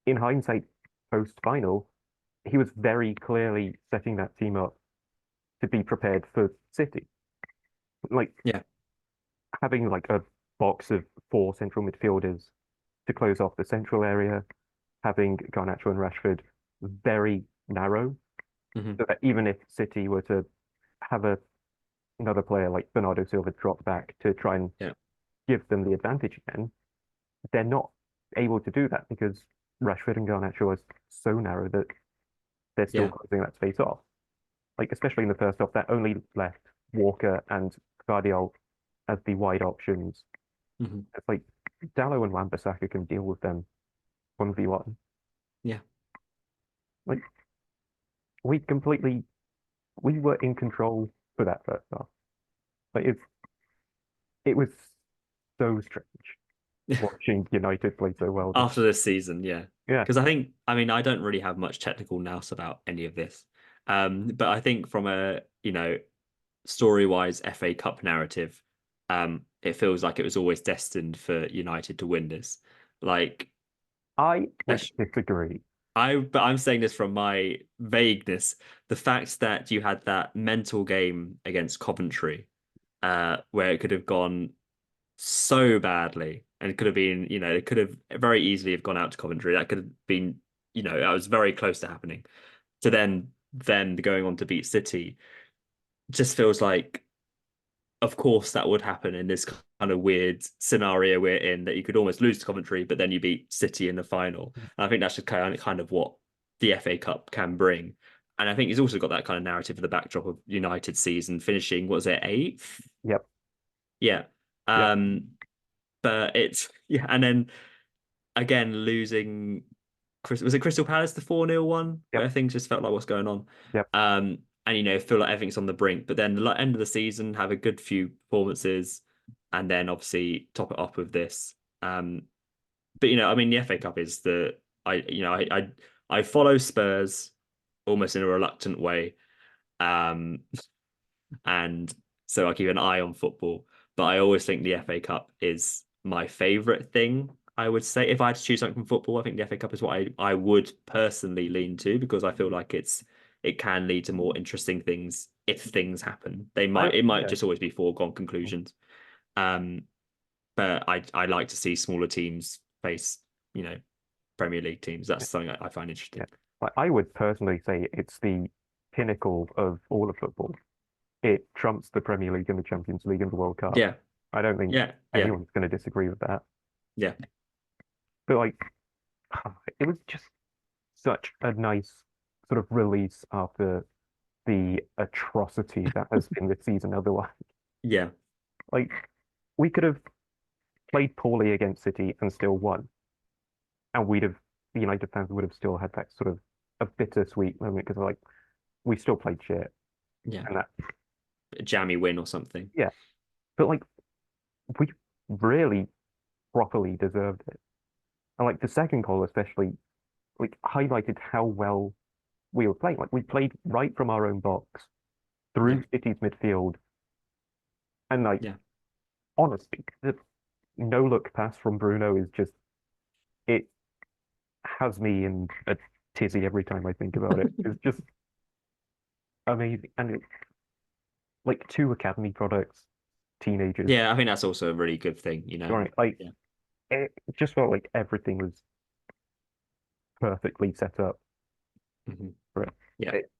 in hindsight, post final, he was very clearly setting that team up to be prepared for City. Like Yeah. having like a box of four central midfielders to close off the central area, having Garnacho and Rashford very narrow, Hmm. so that even if City were to have another player like Bernardo Silva drop back to try and Yeah. give them the advantage again, they're not able to do that because Rashford and Garnacho are so narrow that they're still Yeah. closing that space off. Like especially in the first half, that only left Walker and Guardiola as the wide options. Hmm. It's like Dallo and Wan-Bissaka can deal with them 1v1. Yeah. Like we completely we were in control for that first half. Like it was so strange watching United play so well. After this season, yeah. Yeah, Because I mean, I don't really have much technical nous about any of this. But I think from a, story-wise FA Cup narrative, it feels like it was always destined for United to win this. Like, I would that's- disagree. but I'm saying this from my vagueness. The fact that you had that mental game against Coventry, where it could have gone so badly and it could have been, it could have very easily have gone out to Coventry. That could have been, that was very close to happening. To then going on to beat City just feels like, of course, that would happen in this kind of weird scenario we're in, that you could almost lose to Coventry, but then you beat City in the final. And I think that's just kind of what the FA Cup can bring. And I think he's also got that kind of narrative of the backdrop of United season finishing, what was it, eighth? Yep, Yeah. yep, But it's yeah, and then again losing. Was it Crystal Palace the 4-0 one yep, where things just felt like what's going on? yep. And feel like everything's on the brink. But then the end of the season, have a good few performances, and then obviously top it up with this. But I mean, the FA Cup is the I follow Spurs almost in a reluctant way, um, and so I keep an eye on football. But I always think the FA Cup is my favorite thing. I would say if I had to choose something from football, I think the FA Cup is what I would personally lean to because I feel like it can lead to more interesting things if things happen. It might Yeah, just always be foregone conclusions. Um, but I like to see smaller teams face, you know, Premier League teams. That's something I find yeah. interesting. Like, I would personally say it's the pinnacle of all of football. It trumps the Premier League and the Champions League and the World Cup. Yeah, I don't think yeah, yeah, anyone's going to disagree with that. yeah, But like, it was just such a nice sort of release after the atrocity that has been this season otherwise. yeah, Like, we could have played poorly against City and still won, and the United fans would have still had that sort of a bittersweet moment because like we still played shit, yeah. and that A jammy win or something. yeah, but like we really properly deserved it, and like the second goal especially like highlighted how well we were playing. Like we played right from our own box Yeah, through City's midfield, and like yeah. honestly, the no look pass from Bruno is just it has me in a tizzy every time I think about it. It's just amazing, and it, like two academy products, teenagers. Yeah, I think that's also a really good thing. Right, like Yeah. it just felt like everything was perfectly set up Hmm. for it. Yeah. It-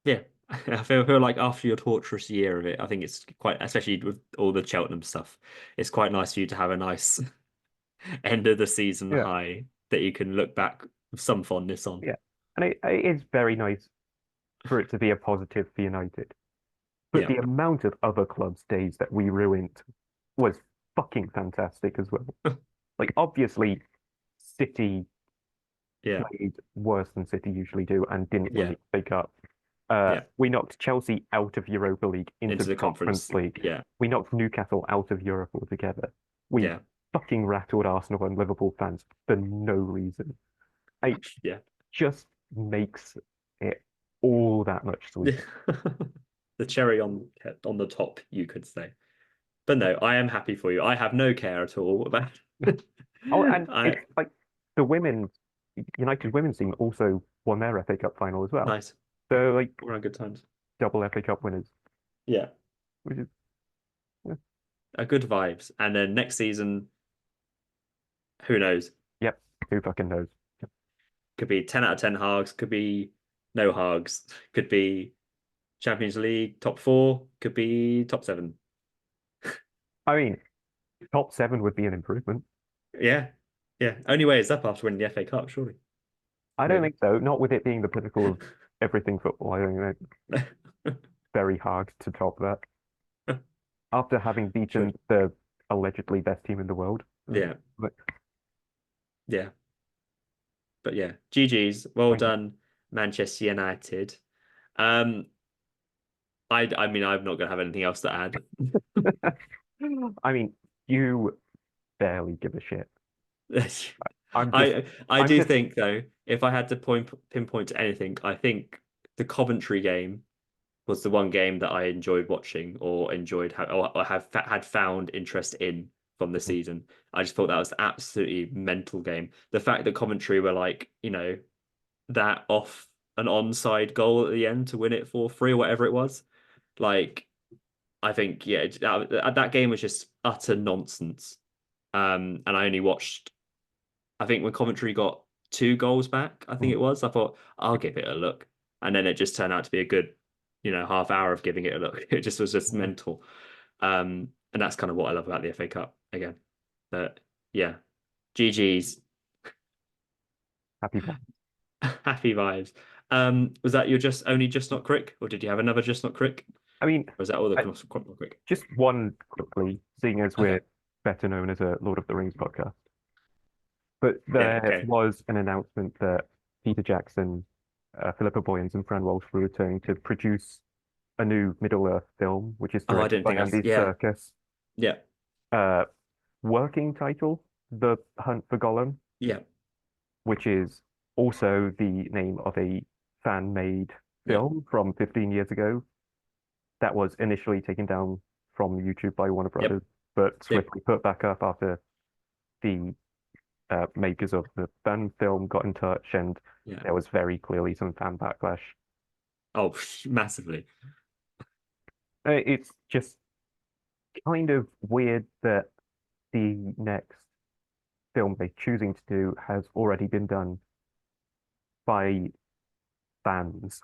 Yeah. I feel like after your torturous year of it, I think it's quite, especially with all the Cheltenham stuff, it's quite nice for you to have a nice end of the season yeah, high that you can look back with some fondness on. yeah, and it is very nice for it to be a positive for United. But Yeah. the amount of other clubs' days that we ruined was fucking fantastic as well. Like obviously, City Yeah. played worse than City usually do and didn't win Yeah. the FA Cup. Yeah. We knocked Chelsea out of Europa League into Into the the Conference conference. League. Yeah. We knocked Newcastle out of Europe altogether. We Yeah. fucking rattled Arsenal and Liverpool fans for no reason. It Yeah. just makes it all that much sweeter. The cherry on the top, you could say. But no, I am happy for you. I have no care at all about Oh, and I it's like the United women's team also won their FA Cup final as well. nice. So like We're on good times. double FA Cup winners, Yeah. which is yeah. Good vibes. And then next season, who knows? Yep, who fucking knows? Could be 10 out of 10 Hags, could be no Hags, could be Champions League top four, could be top seven. I mean, top seven would be an improvement. Yeah. Yeah. Only way is up after winning the FA Cup, surely. I don't Maybe. think so. Not with it being the pinnacle of everything football. I think it's very hard to top that. After having True. beaten the allegedly best team in the world. Yeah. But Yeah. But yeah, GG's. Well thank you. done, Manchester United. Um, I mean, I'm not gonna have anything else to add. I mean, you barely give a shit. I'm just, I I'm do just, think though, if I had to pinpoint to anything, I think the Coventry game was the one game that I enjoyed watching or enjoyed or have had found interest in from the season. I just thought that was an absolutely mental game. The fact that Coventry were like, that off an onside goal at the end to win it 4-3 or whatever it was. Like, I think, yeah, that game was just utter nonsense. And I only watched, I think when Coventry got 2 goals back, I think it was, I thought, I'll give it a look. And then it just turned out to be a good, half hour of giving it a look. It just was just mental. And that's kind of what I love about the FA Cup again. But yeah, GG's, happy for. happy vibes. Was that your just not crick, or did you have another just not crick? I mean, Or is that all the I, not crick? just one quickly, seeing as Okay. we're better known as a Lord of the Rings podcast. But Yeah, there okay. was an announcement that Peter Jackson, Philippa Boyens, and Fran Walsh were returning to produce a new Middle-earth film, which is Oh, I directed didn't by think Andy yeah. Serkis. Yeah. Uh, Working title, The Hunt for Gollum, Yeah. which is also the name of a fan-made Yeah. film from 15 years ago that was initially taken down from YouTube by Warner Yep. Brothers, but Yep. swiftly put back up after the makers of the fan film got in touch, and Yeah. there was very clearly some fan backlash. Oh, massively. It's just kind of weird that the next film they're choosing to do has already been done by fans.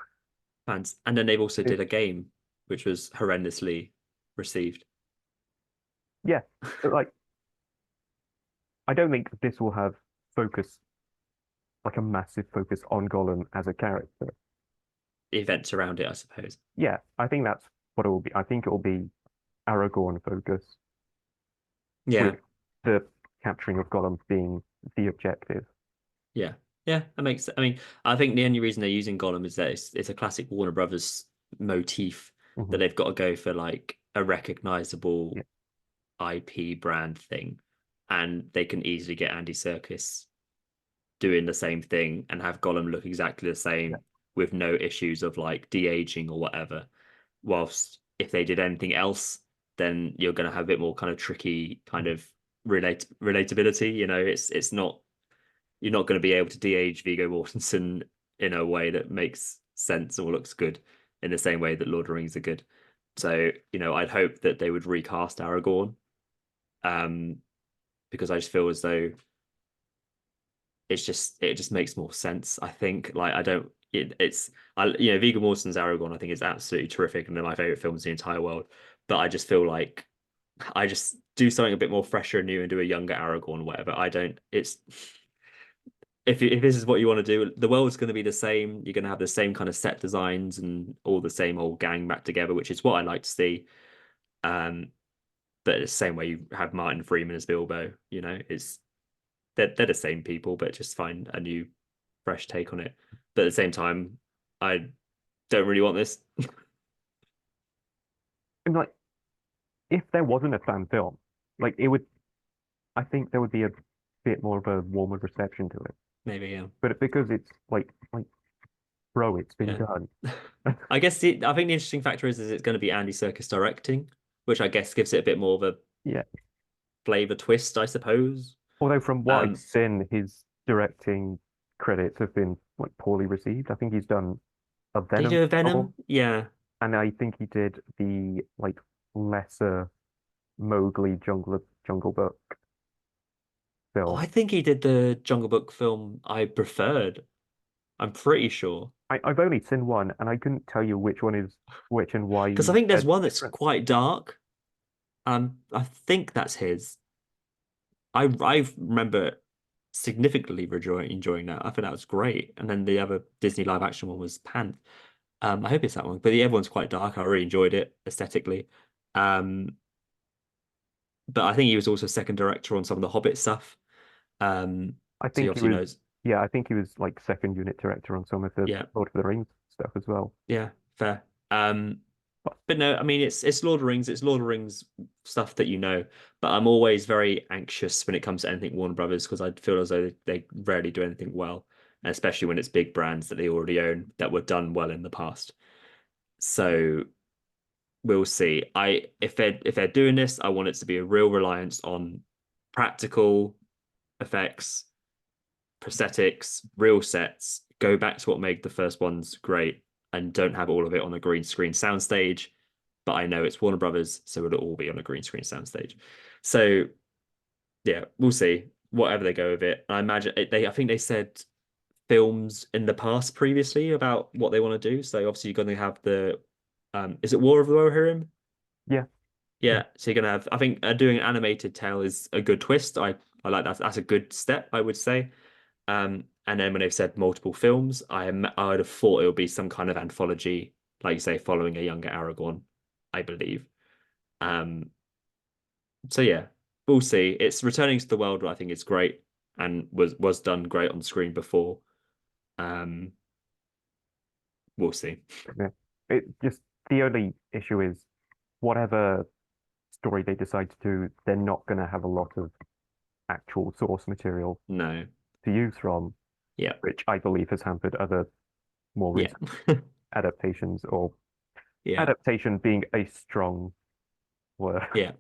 Fans. And then they've also It, did a game which was horrendously received. yeah, but like I don't think this will have focus, like a massive focus on Gollum as a character. Events around it, I suppose. Yeah, I think that's what it will be. I think it will be Aragorn focus with Yeah. the capturing of Gollum being the objective. Yeah. Yeah, that makes I mean, I think the only reason they're using Gollum is that it's a classic Warner Brothers motif that Hmm. they've got to go for like a recognizable Yeah, IP brand thing. And they can easily get Andy Serkis doing the same thing and have Gollum look exactly the yeah, same with no issues of like de-aging or whatever. Whilst if they did anything else, then you're going to have a bit more kind of tricky kind mhm, of relatability. It's not you're not going to be able to de-age Viggo Mortensen in a way that makes sense or looks good in the same way that Lord of the Rings are good. So, I'd hope that they would recast Aragorn, um, because I just feel as though it just makes more sense. I think like I don't it's I Viggo Mortensen's Aragorn I think is absolutely terrific and they're my favorite films in the entire world. But I just feel like I just do something a bit more fresher and new and do a younger Aragorn or whatever. I don't. It's if this is what you want to do, the world's going to be the same. You're going to have the same kind of set designs and all the same old gang back together, which is what I like to see. Um, but the same way you have Martin Freeman as Bilbo, it's they're the same people, but just find a new fresh take on it. But at the same time, I don't really want this. And like, if there wasn't a fan film, like it would, I think there would be a bit more of a warmer reception to it. Maybe, yeah. But because it's bro, it's been Yeah. done. I think the interesting factor is it's going to be Andy Serkis directing, which I guess gives it a bit more of a Yeah. flavor twist, I suppose. Although from what I've Um, seen, his directing credits have been like poorly received. I think he's done a did he Venom do a novel, Venom? Yeah. and I think he did the like lesser Mowgli Jungle Book Oh, I film. think he did the Jungle Book film I preferred. I'm pretty sure. I've only seen one, and I couldn't tell you which one is which and why Because I think they're there's one that's different. quite dark. I think that's his. I remember significantly enjoying that. I thought that was great. And then the other Disney live action one was Pan. I hope it's that one. But the other one's quite dark. I really enjoyed it aesthetically. Um, but I think he was also second director on some of the Hobbit stuff. I So he think he obviously was, knows. yeah, I think he was like second unit director on some of the Yeah, Lord of the Rings stuff as well. yeah, fair. But But no, I mean it's Lord of the Rings, it's Lord of the Rings stuff that you know. But I'm always very anxious when it comes to anything Warner Brothers because I feel as though they rarely do anything well, and especially when it's big brands that they already own that were done well in the past. So we'll see. If they're doing this, I want it to be a real reliance on practical effects, prosthetics, real sets. Go back to what made the first ones great, and don't have all of it on a green screen soundstage. But I know it's Warner Brothers, so it'll all be on a green screen soundstage. So yeah, we'll see. Whatever they go with it, I imagine I think they said films in the past previously about what they want to do. So obviously you're going to have the is it War of the Rohirrim? yeah, yeah, Yeah, so you're gonna have. I think doing an animated tale is a good twist. I like that. That's a good step, I would say. And then when they've said multiple films, I would have thought it would be some kind of anthology, like you say, following a younger Aragorn, I believe. Um, so yeah, we'll see. It's returning to the world. I think it's great and was done great on screen before. Um, we'll see. yeah. It just the only issue is whatever story they decide to do, they're not going to have a lot of actual source material No, to use from, yeah, which I believe has hampered other more yeah, recent adaptations, or yeah, adaptation being a strong word. yeah.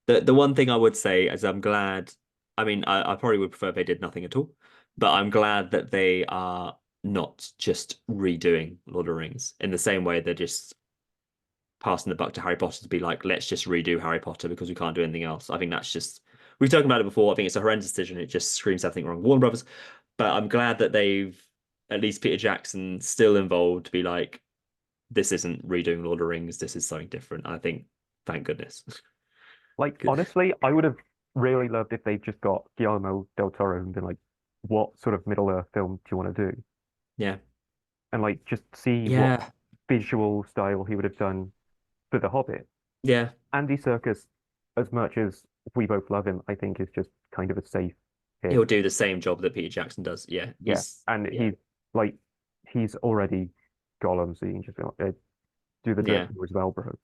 The one thing I would say is I'm glad. I mean, I probably would prefer if they did nothing at all, but I'm glad that they are not just redoing Lord of the Rings in the same way they're just passing the buck to Harry Potter to be like, let's just redo Harry Potter because we can't do anything else. I think that's just we've talked about it before. I think it's a horrendous decision. It just screams everything wrong. Warner Brothers, but I'm glad that they've at least Peter Jackson still involved to be like, this isn't redoing Lord of the Rings. This is something different. I think, thank goodness. Like, Good. honestly, I would have really loved if they just got Guillermo del Toro and been like, what sort of Middle Earth film do you want to do? Yeah. And like, just see what Yeah. visual style he would have done for The Hobbit. Yeah. Andy Serkis, as much as we both love him, I think is just kind of a safe He'll pick. do the same job that Peter Jackson does. Yeah. Yeah, and Yeah. like, he's already Gollum, so you can just be like, do the Yeah. dirty as well, bro.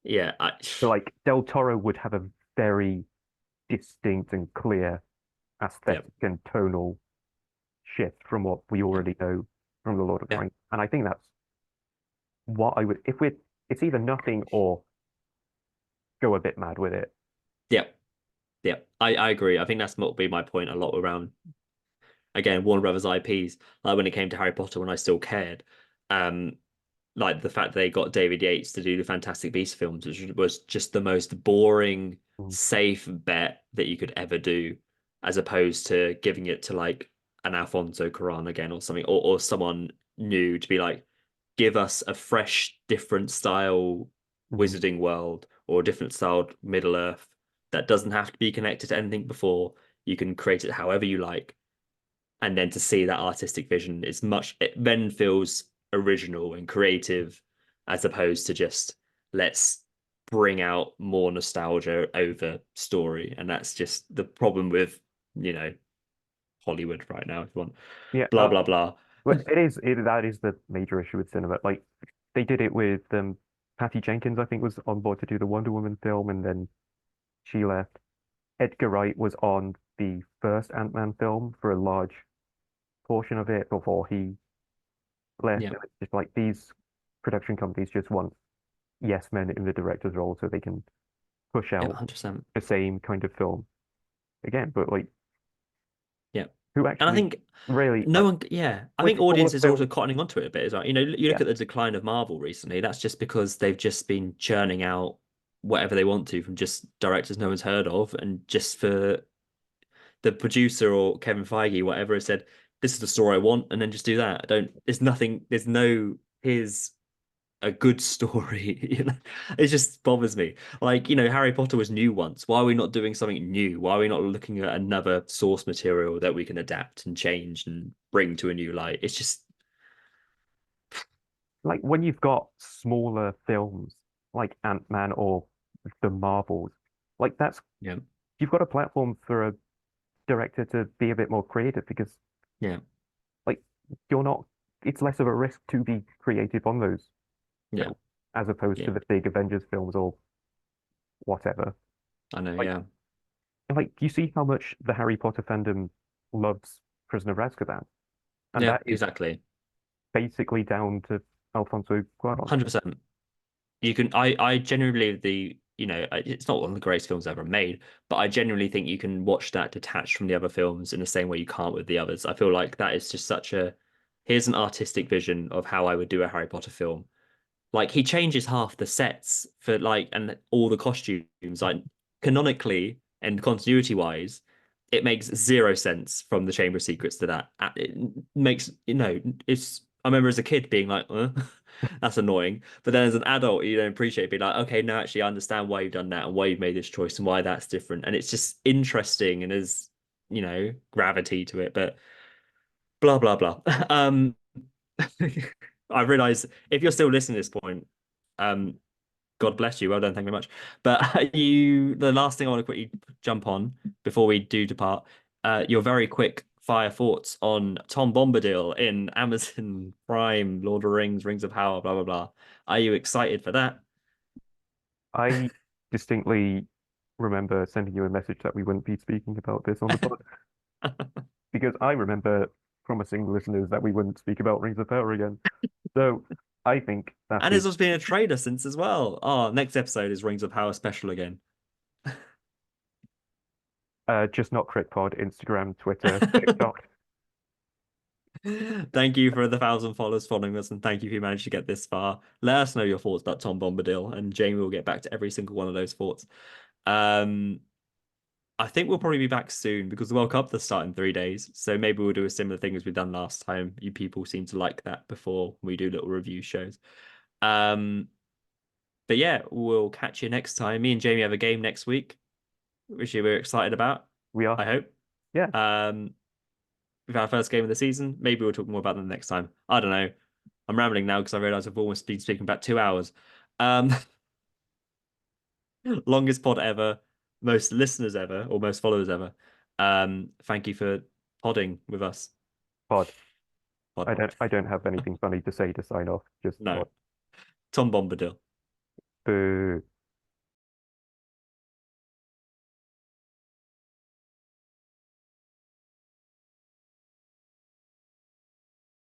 Yeah. So like, Del Toro would have a very distinct and clear Yeah. aesthetic and tonal shift from what we Yeah. already know from the Lord of the Yeah. Rings. And I think that's what I would, if it's either nothing or go a bit mad with it. Yeah. Yeah. I agree. I think that's what would be my point a lot around again Warner Brothers IPs. Like when it came to Harry Potter, when I still cared. Um, like the fact that they got David Yates to do the Fantastic Beasts films, which was just the most boring, Mm. safe bet that you could ever do, as opposed to giving it to like an Alfonso Cuarón again or something, or someone new to be like, give us a fresh, different style Mhm. wizarding world or a different style Middle Earth that doesn't have to be connected to anything before. You can create it however you like, and then to see that artistic vision is much it then feels original and creative as opposed to just let's bring out more nostalgia over story, and that's just the problem with you know Hollywood right now if you want. Yeah, Blah blah blah. but that is the major issue with cinema. Like they did it with Patty Jenkins, I think, was on board to do the Wonder Woman film, and then she left. Edgar Wright was on the first Ant-Man film for a large portion of it before he left. Yeah, And it's just like these production companies just want yes men in the director's role so they can push yeah, out 100%. the same kind of film again. But like, Yeah. who And I actually think really no one, yeah, I like think all audience of is also film? cottoning onto it a bit as well. You know, you Yeah, look at the decline of Marvel recently, that's just because they've just been churning out whatever they want to from just directors no one's heard of, and just for the producer or Kevin Feige, whatever, has said, this is the story I want, and then just do that. I don't, there's nothing, there's no, here's a good story. You know, it just bothers me. Like, you know, Harry Potter was new once. Why are we not doing something new? Why are we not looking at another source material that we can adapt and change and bring to a new light? It's just, like when you've got smaller films like Ant-Man or the Marvels, like that's yeah, you've got a platform for a director to be a bit more creative because yeah, like you're not it's less of a risk to be creative on those yeah, films as opposed yeah. to the big Avengers films or whatever. I know, Like yeah, you see how much the Harry Potter fandom loves Prisoner of Azkaban, and yeah, that is exactly. basically down to Alfonso Cuarón. 100%. You can, I genuinely believe you know, it's not one of the greatest films ever made, but I genuinely think you can watch that detached from the other films in the same way you can't with the others. I feel like that is just such a, here's an artistic vision of how I would do a Harry Potter film. Like he changes half the sets for like, and all the costumes, like canonically and continuity wise, it makes zero sense from the Chamber of Secrets to that. It makes, you know, it's, I remember as a kid being like, that's annoying. But then as an adult, you don't appreciate it, be like, okay, no, actually, I understand why you've done that and why you've made this choice and why that's different. And it's just interesting and there's, you know, gravity to it, but blah, blah, blah. I realize if you're still listening at this point, um, God bless you. Well done. Thank you very much. But the last thing I want to quickly jump on before we do depart, your very quick fire thoughts on Tom Bombadil in Amazon Prime, Lord of the Rings, Rings of Power, blah, blah, blah. Are you excited for that? I distinctly remember sending you a message that we wouldn't be speaking about this on the pod because I remember promising listeners that we wouldn't speak about Rings of Power again. So I think that And is it's also been a trailer since as well. Oh, next episode is Rings of Power special again. just not CritPod, Instagram, Twitter, TikTok. Thank you for the 1,000 followers following us, and thank you if you managed to get this far. Let us know your thoughts about Tom Bombadil, and Jamie will get back to every single one of those thoughts. Um, I think we'll probably be back soon because the World Cup does start in 3 days. So maybe we'll do a similar thing as we've done last time. You people seem to like that before we do little review shows. Um, but yeah, we'll catch you next time. Me and Jamie have a game next week, which we're excited about. We are, I hope. yeah, Um, we've had our first game of the season. Maybe we'll talk more about them next time. I don't know. I'm rambling now because I realize I've almost been speaking about 2 hours. Um, longest pod ever, most listeners ever, or most followers ever. Thank you for podding with us. pod. Pod pod. I don't have anything funny to say to sign off. Just No, pod. Tom Bombadil. Boo.